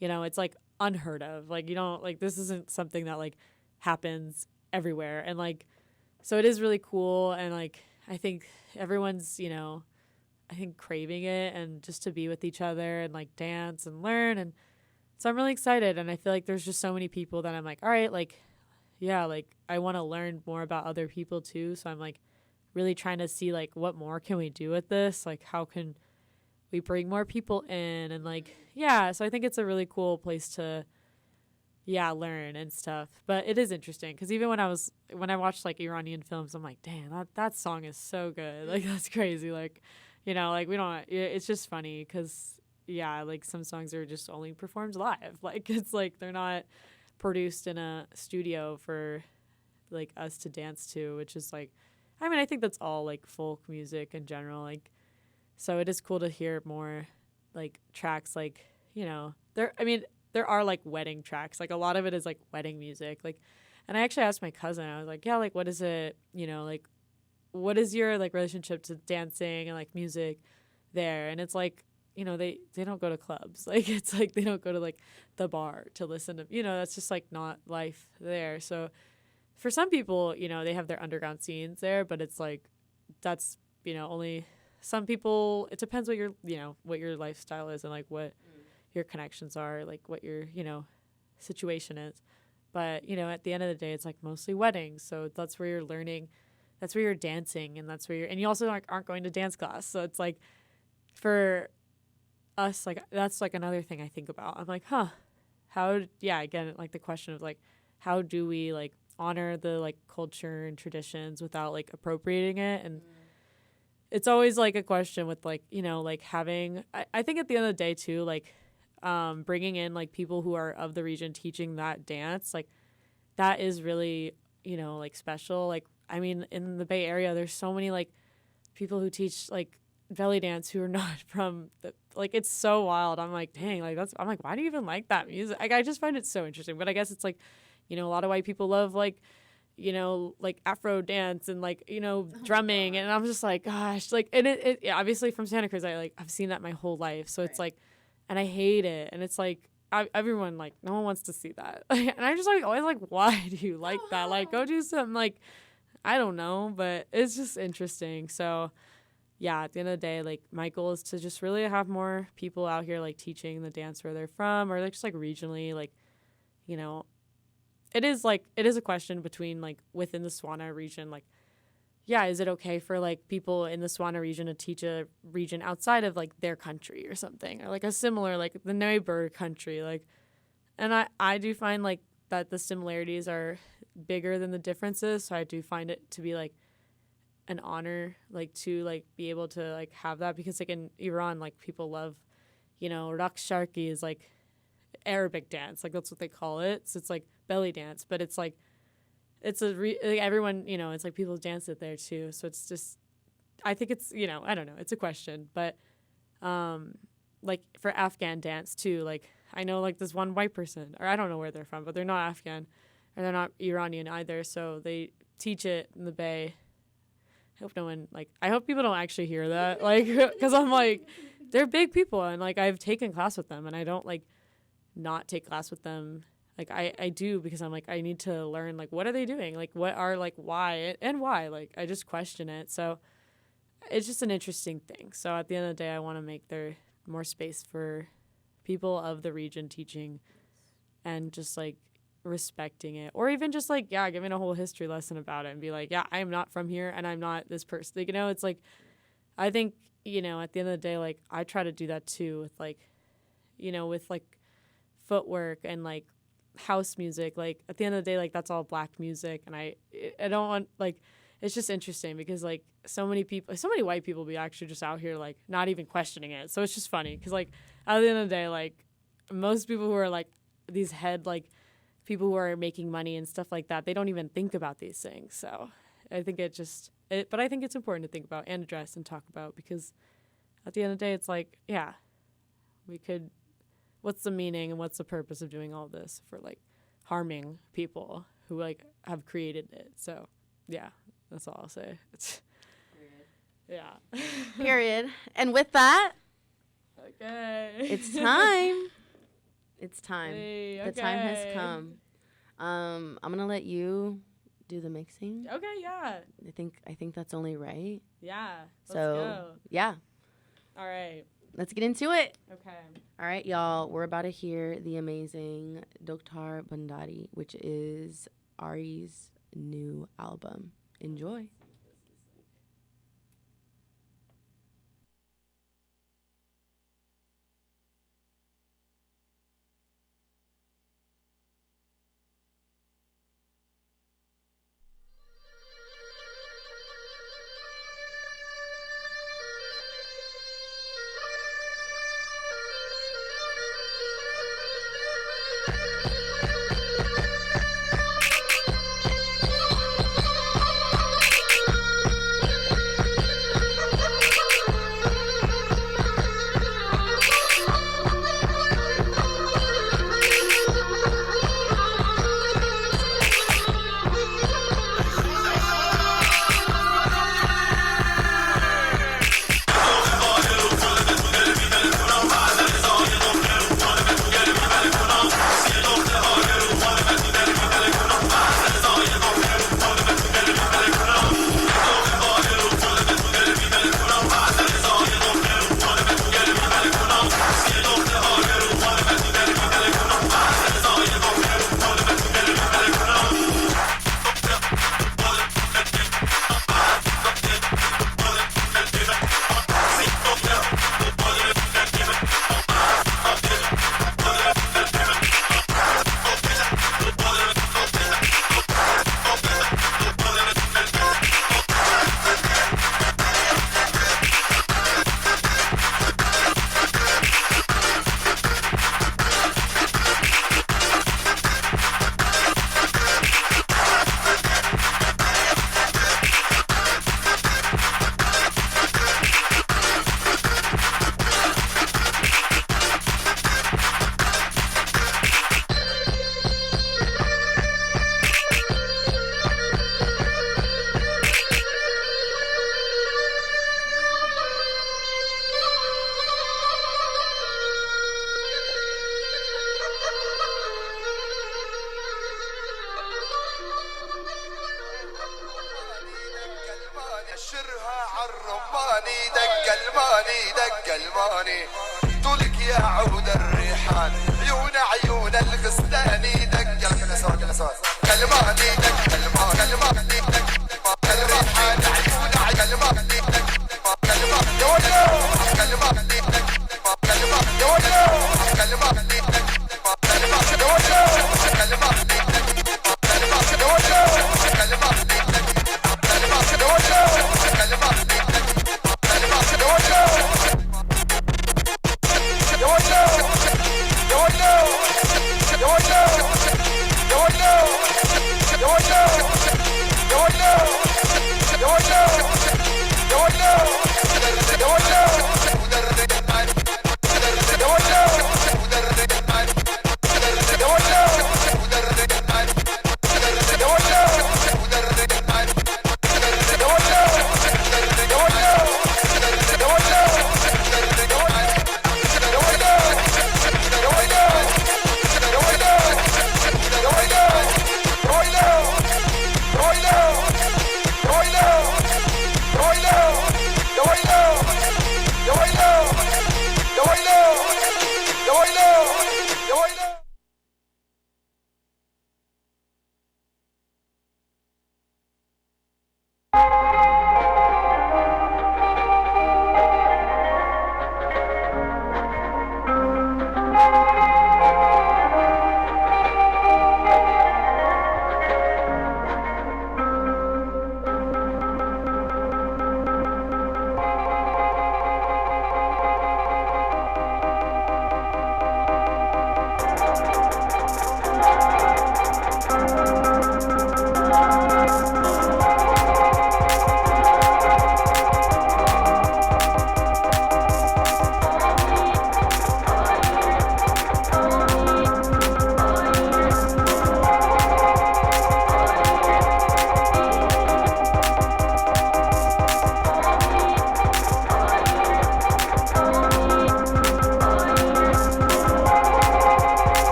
it's like unheard of, like like this isn't something that like happens everywhere, and like so it is really cool, and like I think everyone's I think craving it, and just to be with each other and like dance and learn, and so I'm really excited. And I feel like there's just so many people that I'm like, all right, like yeah, like I want to learn more about other people too, so I'm like really trying to see like what more can we do with this, like how can we bring more people in, and like yeah, so I think it's a really cool place to learn and stuff. But it is interesting because even when I watched like Iranian films, I'm like, damn, that song is so good, like that's crazy, like like we don't, it's just funny because yeah, like some songs are just only performed live, like it's like they're not produced in a studio for like us to dance to, which is like, I mean, I think that's all like folk music in general, like so it is cool to hear more like tracks like there are like wedding tracks, like a lot of it is like wedding music, like, and I actually asked my cousin, I was like, yeah, like what is it, like what is your like relationship to dancing and like music there? And it's like, they don't go to clubs, like it's like they don't go to like the bar to listen to, that's just like not life there. So for some people, they have their underground scenes there, but it's like that's only some people. It depends what your what your lifestyle is and like what your connections are, like what your situation is. But at the end of the day, it's like mostly weddings, so that's where you're learning, that's where you're dancing, and that's where you're, and you also aren't going to dance class, so it's like for us, like that's like another thing I think about. I'm like, again, like the question of like how do we like honor the like culture and traditions without like appropriating it. And it's always like a question with like like having, I think at the end of the day too, like bringing in like people who are of the region teaching that dance, like that is really like special. Like I mean, in the Bay Area there's so many like people who teach like belly dance who are not from the, like it's so wild. I'm like, dang, like I'm like, why do you even like that music? Like I just find it so interesting. But I guess it's like a lot of white people love like like Afro dance and like drumming, and I'm just like, gosh, like, and it obviously from Santa Cruz I've seen that my whole life, so it's like, and I hate it, and it's like everyone, like no one wants to see that. And I'm just like always like, why do you like that? Like go do something, like I don't know, but it's just interesting. So yeah, at the end of the day, like my goal is to just really have more people out here like teaching the dance where they're from, or like just like regionally, like it is a question between like within the SWANA region, like yeah, is it okay for like people in the SWANA region to teach a region outside of like their country or something, or like a similar like the neighbor country, like, and I do find like that the similarities are bigger than the differences, so I do find it to be like an honor like to like be able to like have that, because like in Iran like people love raqs sharqi is like Arabic dance, like that's what they call it, so it's like belly dance, but it's like it's like everyone it's like people dance it there too, so it's just, I think it's I don't know, it's a question. But like for Afghan dance too, like I know like this one white person, or I don't know where they're from, but they're not Afghan and they're not Iranian either, so they teach it in the Bay. I hope people don't actually hear that, like, because I'm like, they're big people, and like I've taken class with them, and I don't like not take class with them. Like I do, because I'm like, I need to learn like what are they doing, like what are like why, like I just question it. So it's just an interesting thing. So at the end of the day, I want to make there more space for people of the region teaching, and just like respecting it, or even just like giving a whole history lesson about it, and be like, I am not from here, and I'm not this person, like, it's like I think, you know, at the end of the day, like, I try to do that too with, like, you know, with, like, footwork and, like, house music. Like, at the end of the day, like, that's all black music. And I don't want, like, it's just interesting because, like, so many white people be actually just out here, like, not even questioning it. So it's just funny because, like, at the end of the day, like, most people who are, like, these like, people who are making money and stuff like that, they don't even think about these things. So I think but I think it's important to think about and address and talk about because at the end of the day, it's like, yeah, what's the meaning and what's the purpose of doing all this for, like, harming people who, like, have created it? So, yeah, that's all I'll say. Yeah. Period. And with that, okay, it's time. It's time. Hey, The time has come. I'm gonna let you do the mixing. Okay, yeah. I think that's only right. Yeah. Let's So go. yeah. All right. Let's get into it. Okay. All right, y'all. We're about to hear the amazing DOHKTAR BANDARI, which is Aries' new album. Enjoy. الماني دق الماني دق الماني طولك يا عود الريحان عيون الغسلاني دق الفلسون كلماني دق كلماني دق الريحان كلماني دق كلماني يا ولو كلماني دق كلماني يا ولو كلماني دق كلماني يا ولو كلماني دق كلماني يا ولو كلماني دق كلماني يا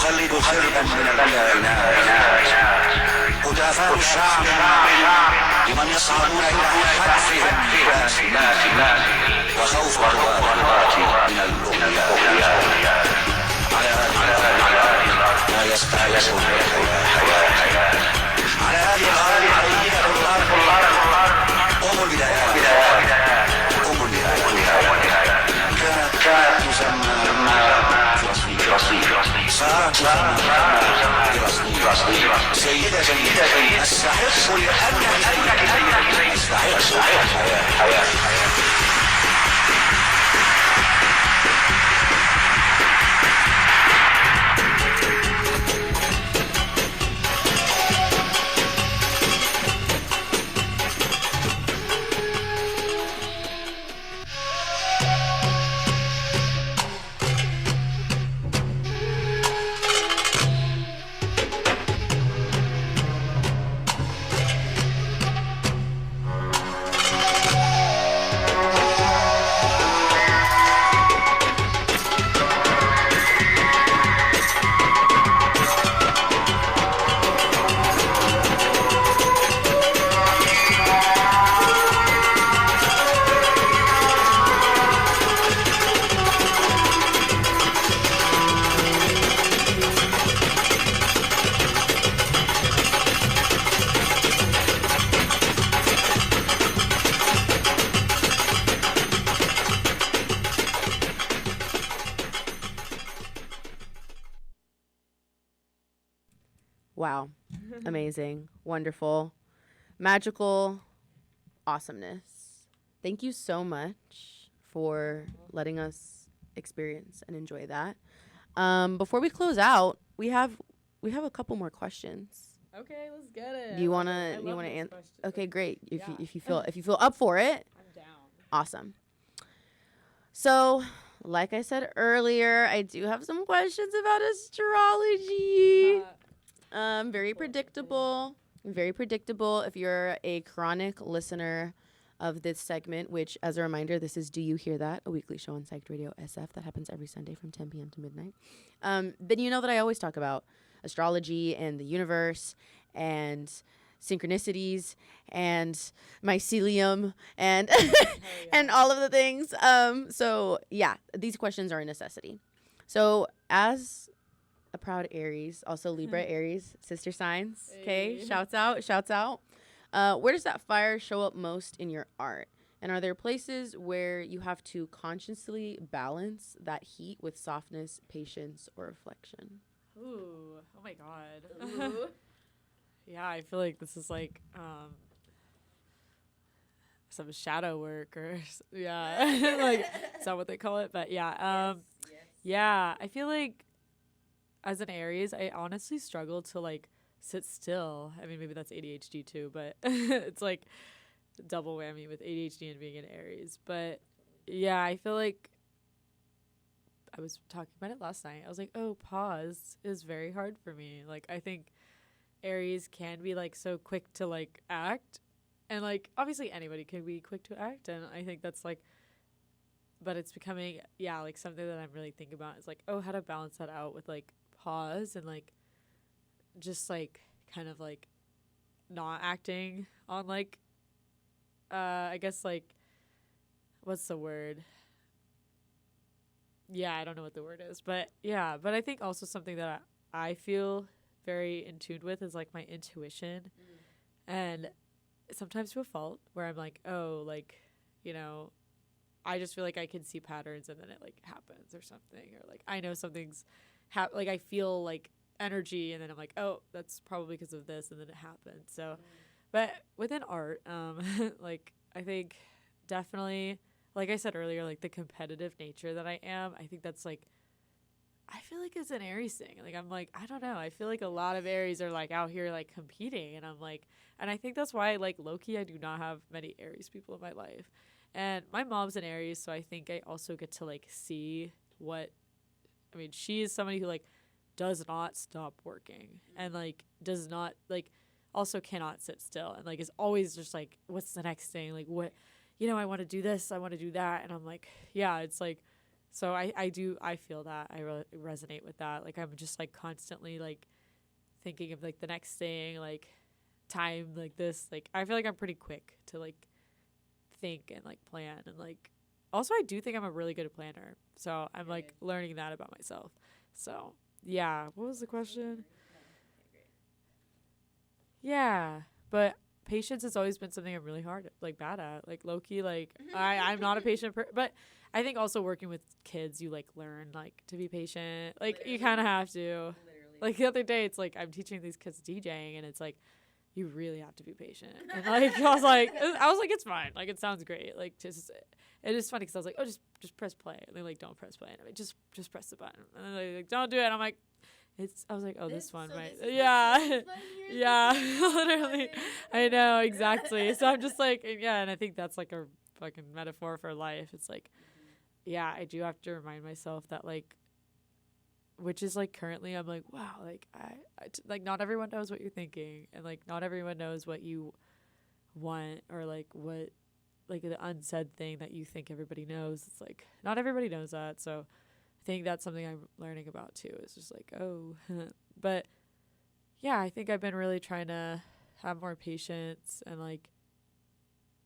يخلد خلدا من الكائنات هدافات الشعب لمن يصعدون إلى حتفهم الناس وخوف الرغبات من الأغنياء على هذه لا يستعيشون الحياة على هذه الغالية الأرض هم البدايات هم النهايات كانت تسمى صارت سيدة أستحق لأنك أستحق الحياة Wow. Amazing. Wonderful. Magical awesomeness. Thank you so much for letting us experience and enjoy that. Before we close out, we have a couple more questions. Okay, let's get it. Do you wanna answer? Okay, great. If you feel up for it, I'm down. awesome. So, like I said earlier, I do have some questions about astrology. Very predictable. Very predictable. If you're a chronic listener of this segment, which, as a reminder, this is Do You Hear That? A weekly show on Psyched Radio SF that happens every Sunday from 10 p.m. to midnight. Then you know that I always talk about astrology and the universe and synchronicities and mycelium and and all of the things. So yeah, these questions are a necessity. So as a proud Aries, also Libra, Aries, sister signs. Okay, Hey. shouts out. Where does that fire show up most in your art? And are there places where you have to consciously balance that heat with softness, patience, or reflection? Ooh, oh my god. Yeah, I feel like this is like some shadow work or yeah, like is that what they call it? But yeah, yeah, I feel like as an Aries, I honestly struggle to like sit still. I mean, maybe that's ADHD too, but it's like double whammy with ADHD and being an Aries. But yeah, I feel like I was talking about it last night. I was like, oh, pause is very hard for me. Like, I think Aries can be like so quick to like act, and like obviously anybody can be quick to act, and I think that's like, but it's becoming like something that I'm really thinking about is like, oh, how to balance that out with like pause and like just like kind of like not acting on like I guess like what's the word? Yeah, I don't know what the word is, but yeah, but I think also something that I feel very in tune with is like my intuition, and sometimes to a fault where I'm like, oh, like, you know, I just feel like I can see patterns and then it like happens or something, or like I know something's like I feel like energy and then I'm like, oh, that's probably because of this, and then it happened. So, but within art, like I think definitely, like I said earlier, like the competitive nature that I am, I think that's like, I feel like it's an Aries thing. Like I'm like, I don't know. I feel like a lot of Aries are like out here like competing, and I'm like, and I think that's why like low-key I do not have many Aries people in my life. And my mom's an Aries, so I think I also get to like see what, I mean, she is somebody who like does not stop working and like does not like also cannot sit still and like is always just like, what's the next thing? Like what, you know, I want to do this, I want to do that. And I'm like, yeah, it's like, so I feel that I resonate with that. Like I'm just like constantly like thinking of like the next thing, like time, like this, like I feel like I'm pretty quick to like think and like plan, and like also I do think I'm a really good planner, so I'm like learning that about myself. So yeah, what was the question? Yeah, but patience has always been something I'm really bad at, like low-key, like I'm not a patient but I think also working with kids, you like learn like to be patient, like literally. You kind of have to literally. Like the other day it's like I'm teaching these kids DJing and it's like you really have to be patient. And like I was like it's fine, like it sounds great, like just it is funny because I was like, oh, just press play, and they like don't press play, and I'm like, just press the button, and then they like don't do it, and I'm like, I was like, oh, this one, right? Yeah, yeah, literally, I know exactly. So I'm just like, yeah, and I think that's like a fucking metaphor for life. It's like, yeah, I do have to remind myself that like, which is like currently I'm like, wow, like like not everyone knows what you're thinking, and like not everyone knows what you want, or like what, like the unsaid thing that you think everybody knows. It's like not everybody knows that. So I think that's something I'm learning about too. It's just like, oh, but yeah, I think I've been really trying to have more patience and like,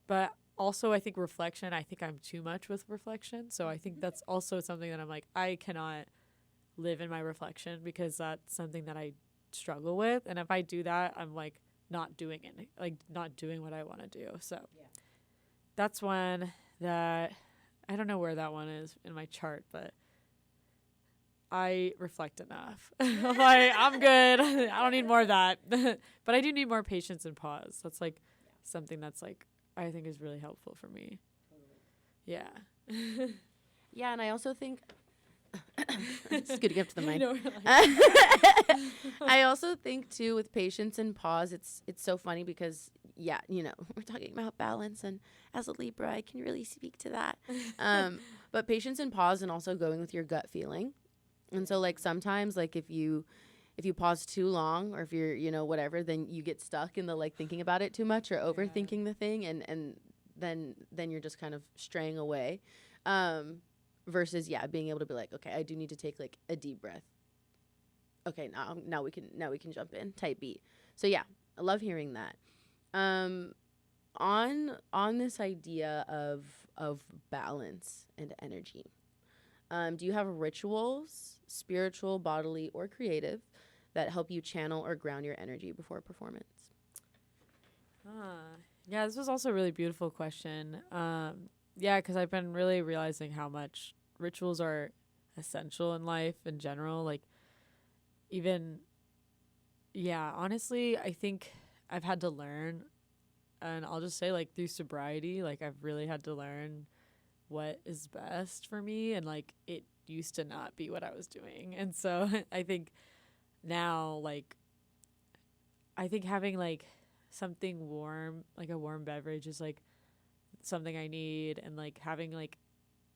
but also I think reflection, I think I'm too much with reflection. So I think that's also something that I'm like, I cannot live in my reflection because that's something that I struggle with. And if I do that, I'm like not doing it, like not doing what I want to do. So that's one that I don't know where that one is in my chart, but I reflect enough. I'm like, I'm good. I don't need more of that. But I do need more patience and pause. That's like something that's like, I think is really helpful for me. Yeah. Yeah, and I also think it's good to get up to the mic. I also think too with patience and pause, it's so funny because yeah, you know, we're talking about balance, and as a Libra, I can really speak to that. But patience and pause, and also going with your gut feeling. And so like sometimes like if you pause too long, or if you're, you know, whatever, then you get stuck in the like thinking about it too much or overthinking the thing, and then you're just kind of straying away. Versus being able to be like, okay, I do need to take like a deep breath. Okay, now we can jump in, type beat. So yeah, I love hearing that. On this idea of balance and energy, do you have rituals, spiritual, bodily, or creative, that help you channel or ground your energy before a performance? Yeah, this was also a really beautiful question. Yeah, because I've been really realizing how much rituals are essential in life in general. Like, even, yeah, honestly, I think I've had to learn, and I'll just say, like, through sobriety, like, I've really had to learn what is best for me, and, like, it used to not be what I was doing. And so I think now, like, I think having, like, something warm, like a warm beverage is, like, something I need, and like having like,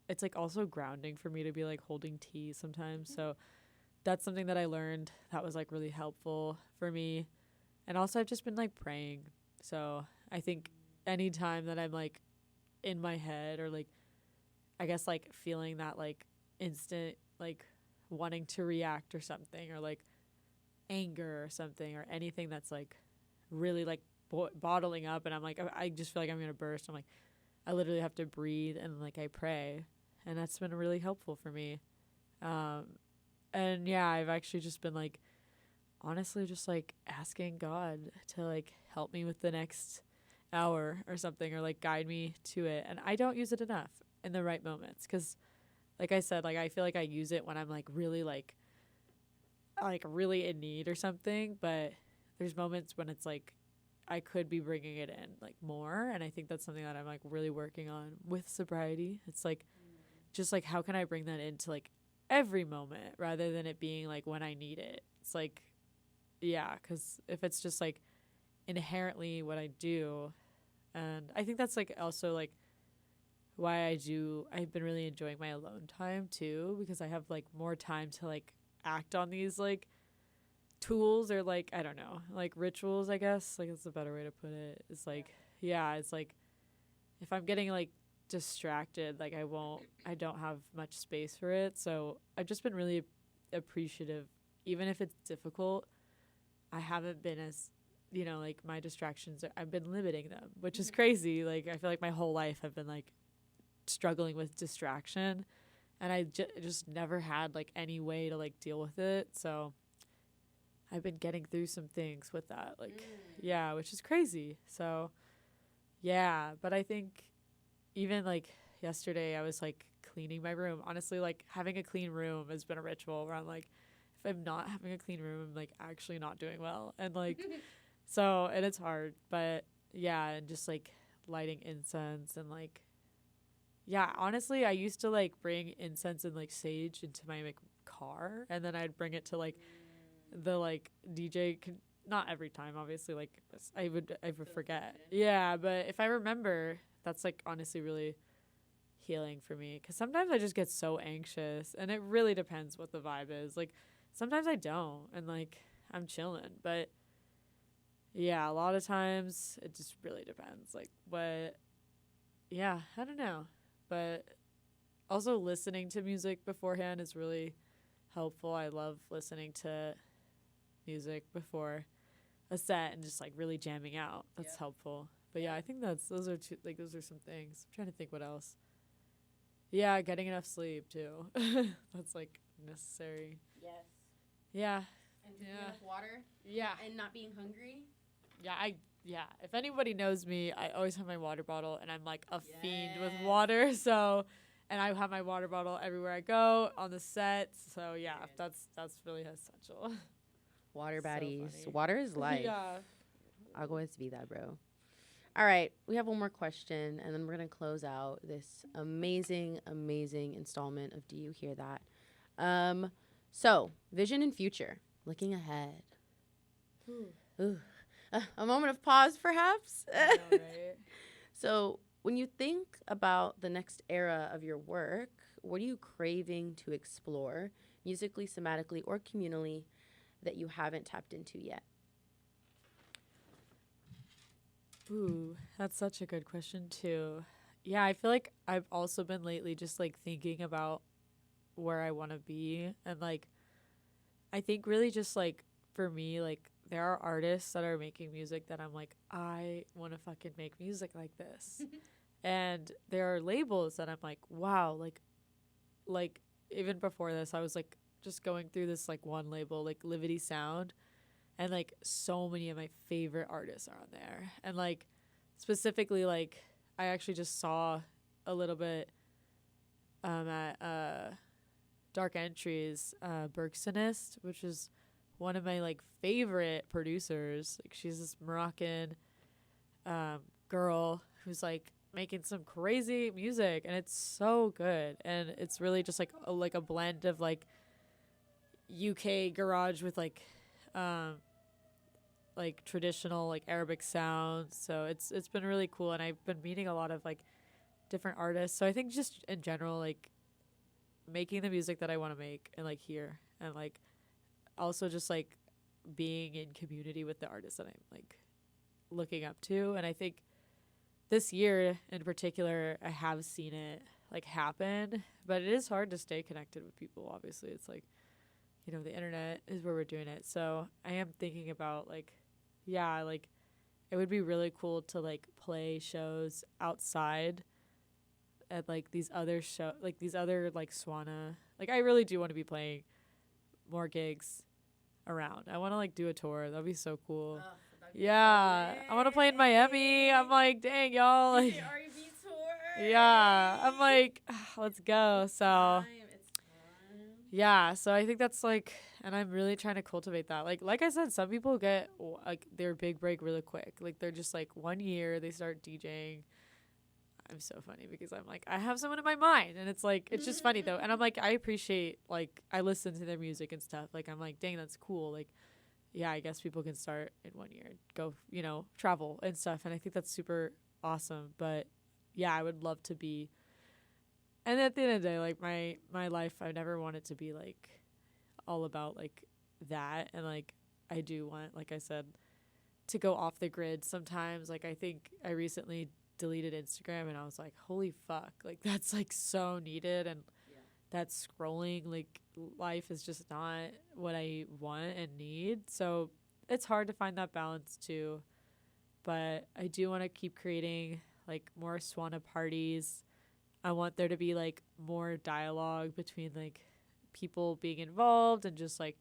it's like also grounding for me to be like holding tea sometimes. So that's something that I learned that was like really helpful for me. And also I've just been like praying. So I think anytime that I'm like in my head, or like I guess like feeling that like instant like wanting to react or something, or like anger or something, or anything that's like really like bottling up, and I'm like, I just feel like I'm gonna burst. I'm like, I literally have to breathe, and like I pray, and that's been really helpful for me. And yeah, I've actually just been like, honestly, just like asking God to like help me with the next hour or something, or like guide me to it. And I don't use it enough. in the right moments. Because like I said, like I feel like I use it when I'm like really really in need or something, but there's moments when it's like I could be bringing it in like more, and I think that's something that I'm like really working on with sobriety. It's like just like how can I bring that into like every moment rather than it being like when I need it. It's like, yeah, because if it's just like inherently what I do, and I think that's like also like why I've been really enjoying my alone time too, because I have like more time to like act on these like tools or like I don't know, like rituals, I guess, like that's a better way to put it. It's like it's like if I'm getting like distracted, like I don't have much space for it. So I've just been really appreciative, even if it's difficult. I haven't been as, you know, like my distractions I've been limiting them, which is crazy. Like I feel like my whole life I've been like struggling with distraction, and I just never had like any way to like deal with it. So I've been getting through some things with that, like which is crazy. So but I think even like yesterday I was like cleaning my room. Honestly, like having a clean room has been a ritual where I'm like, if I'm not having a clean room, I'm like actually not doing well. And like so, and it's hard, but and just like lighting incense and like honestly I used to like bring incense and like sage into my like car, and then I'd bring it to like the like DJ not every time, obviously, like I would forget. Yeah, but if I remember, that's like honestly really healing for me, because sometimes I just get so anxious, and it really depends what the vibe is. Like sometimes I don't, and like I'm chilling, but a lot of times it just really depends. Like what, I don't know, but also listening to music beforehand is really helpful. I love listening to music before a set and just like really jamming out. That's helpful. But I think those are some things. I'm trying to think what else. Yeah, getting enough sleep too. That's like necessary. Yes. Yeah. And drinking enough water. Yeah. And not being hungry. Yeah. If anybody knows me, I always have my water bottle, and I'm like a fiend with water. So, and I have my water bottle everywhere I go on the set. So that's really essential. Water baddies. So Water is life. I'll always be that, bro. All right, we have one more question, and then we're going to close out this amazing, amazing installment of Do You Hear That? So, vision and future, looking ahead. Ooh. A moment of pause, perhaps? I know, right? So, when you think about the next era of your work, what are you craving to explore, musically, somatically, or communally, that you haven't tapped into yet? Ooh, that's such a good question too. Yeah, I feel like I've also been lately just like thinking about where I want to be, and like I think really just like for me, like there are artists that are making music that I'm like, I want to fucking make music like this. And there are labels that I'm like, wow, like even before this I was like just going through this like one label, like Livity Sound, and like so many of my favorite artists are on there. And like specifically, like I actually just saw a little bit at Dark Entries, Bergsonist, which is one of my like favorite producers. Like she's this Moroccan girl who's like making some crazy music, and it's so good. And it's really just like a blend of like UK garage with like traditional like Arabic sounds. So it's been really cool, and I've been meeting a lot of like different artists. So I think just in general, like making the music that I want to make and like hear, and like also just like being in community with the artists that I'm like looking up to. And I think this year in particular, I have seen it like happen, but it is hard to stay connected with people. Obviously, it's like, you know, the internet is where we're doing it. So I am thinking about like, like it would be really cool to like play shows outside at like these other like SWANA. Like I really do want to be playing more gigs around. I want to like do a tour. That'd be so cool. I want to play in Miami. I'm like, dang, y'all. Like, DJ Ari B tour. Yeah, I'm like, let's go. So yeah, so I think that's like, and I'm really trying to cultivate that. Like I said, some people get like their big break really quick. Like they're just like 1 year they start DJing. I'm so funny because I'm like, I have someone in my mind, and it's like, it's just funny though. And I'm like, I appreciate, like, I listen to their music and stuff. Like, I'm like, dang, that's cool. Like, yeah, I guess people can start in 1 year, go, you know, travel and stuff. And I think that's super awesome. But yeah, I would love to be. And at the end of the day, like my life, I never want it to be like all about like that. And like, I do want, like I said, to go off the grid sometimes. Like, I think I recently deleted Instagram and I was like, holy fuck, like that's like so needed. And that scrolling, like, life is just not what I want and need. So it's hard to find that balance too. But I do want to keep creating like more SWANA parties. I want there to be like more dialogue between like people being involved and just like,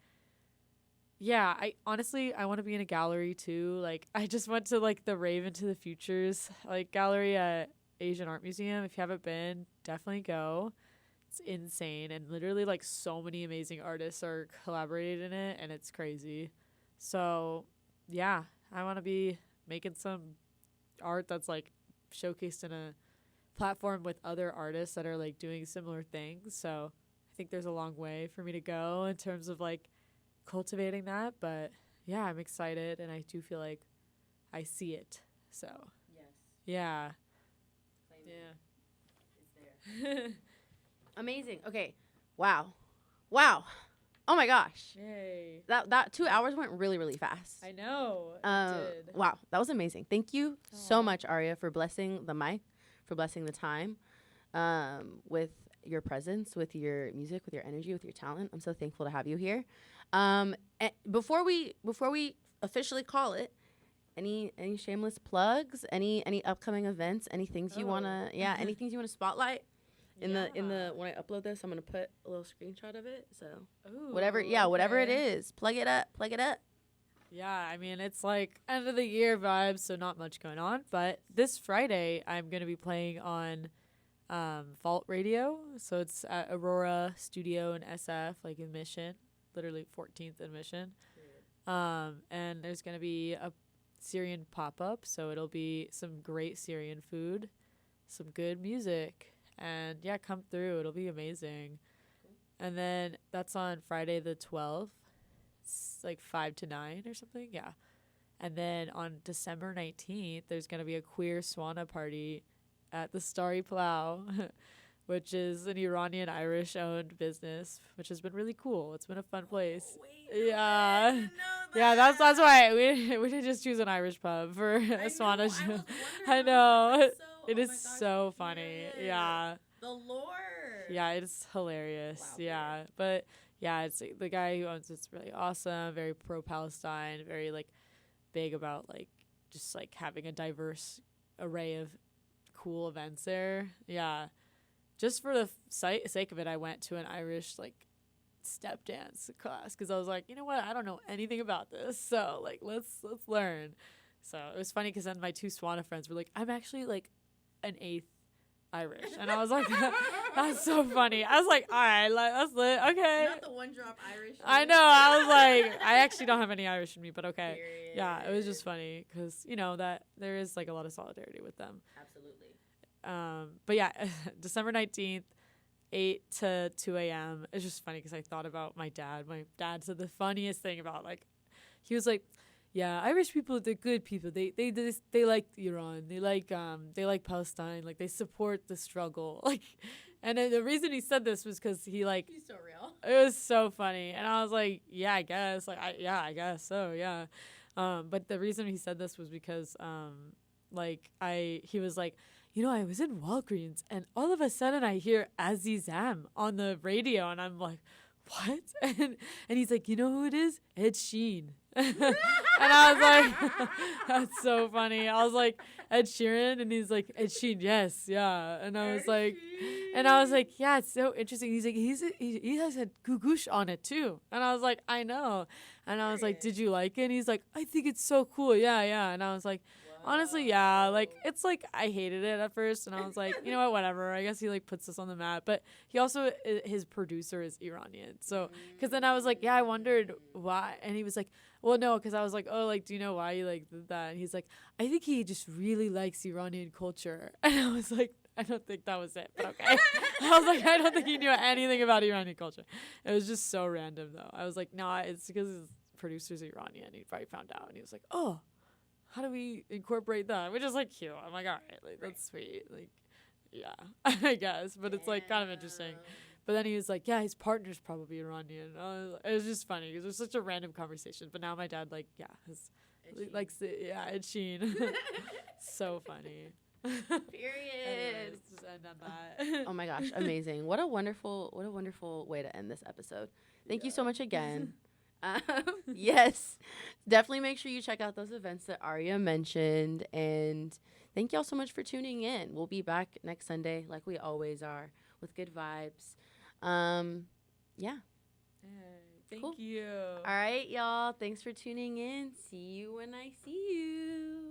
yeah, I honestly, I want to be in a gallery too. Like, I just went to like the Rave Into the Futures like gallery at Asian Art Museum. If you haven't been, definitely go. It's insane, and literally like so many amazing artists are collaborating in it, and it's crazy. So yeah, I want to be making some art that's like showcased in a platform with other artists that are like doing similar things. So I think there's a long way for me to go in terms of like cultivating that. But yeah, I'm excited, and I do feel like I see it. So yeah. It's there. Amazing. Okay. Wow. Oh my gosh. Yay. That 2 hours went really, really fast. I know. It did. Wow. That was amazing. Thank you so much, Aria, for blessing the mic, for blessing the time, with your presence, with your music, with your energy, with your talent. I'm so thankful to have you here. And before we officially call it, any shameless plugs, any upcoming events, any things you wanna any things you wanna spotlight? In the when I upload this, I'm gonna put a little screenshot of it. So whatever it is, plug it up. Yeah, I mean, it's like end of the year vibes, so not much going on. But this Friday, I'm gonna be playing on Vault Radio. So it's at Aurora Studio in SF, like in Mission, literally 14th and Mission. And there's gonna be a Syrian pop-up, so it'll be some great Syrian food, some good music. And yeah, come through. It'll be amazing. And then that's on Friday the 12th. It's like 5 to 9 or something. Yeah. And then on December 19th, there's going to be a queer SWANA party at the Starry Plow, which is an Iranian Irish owned business, which has been really cool. It's been a fun place. Yeah. Yeah, that's why we didn't just choose an Irish pub for a SWANA show. I know. It is so funny. Yeah. The Lord. Yeah, it's hilarious. Wow, yeah. But yeah, it's the guy who owns it's really awesome, very pro Palestine, very like big about like just like having a diverse array of cool events there. Yeah. Just for the sake of it, I went to an Irish like step dance class because I was like, you know what? I don't know anything about this. So like let's learn. So it was funny because then my two SWANA friends were like, I'm actually like an 8th Irish, and I was like, that's so funny. I was like, all right, like, that's lit. Okay. Not the one drop Irish. I know. I was like, I actually don't have any Irish in me, but okay. Period. Yeah, it was just funny because you know that there is like a lot of solidarity with them. Absolutely. But yeah, December 19th, 8 to 2 a.m. It's just funny because I thought about my dad. My dad said the funniest thing about like, he was like, yeah, Irish people, they're good people. They like Iran. They like Palestine. Like they support the struggle. Like, and then the reason he said this was because he's so real. It was so funny, and I was like, yeah, I guess. Like, I guess so. Yeah. But the reason he said this was because he was like, you know, I was in Walgreens, and all of a sudden I hear Azizam on the radio, and I'm like, what? And he's like, you know who it is? Ed Sheeran. And I was like, that's so funny. I was like, Ed Sheeran, and he's like, Ed Sheeran, yes, yeah. And I was like, yeah, it's so interesting. He's like, he has a gugush on it too. And I was like, I know. And I was like, did you like it? And he's like, I think it's so cool. Yeah. And I was like, Honestly, yeah. Like, it's like I hated it at first, and I was like, you know what, whatever. I guess he like puts us on the map. But he also, his producer is Iranian. So, because then I was like, yeah, I wondered why. And he was like, well, no, because I was like, oh, like, do you know why you like that? And he's like, I think he just really likes Iranian culture. And I was like, I don't think that was it, but okay. I was like, I don't think he knew anything about Iranian culture. It was just so random, though. I was like, nah, it's because his producer's Iranian. He probably found out, and he was like, oh, how do we incorporate that? Which is like cute. I'm like, all right, like that's sweet. Like, yeah, I guess, but it's like kind of interesting. But then he was like, yeah, his partner's probably Iranian. It was just funny because it was such a random conversation. But now my dad, like, yeah, likes it. Yeah, Ed Sheeran. So funny. Period. Let's just end on that. Oh my gosh, amazing. What a wonderful way to end this episode. Thank you so much again. Yes, definitely make sure you check out those events that Aria mentioned, and thank y'all so much for tuning in. We'll be back next Sunday like we always are with good vibes. Yeah. Thank Cool. you. All right, y'all. Thanks for tuning in. See you when I see you.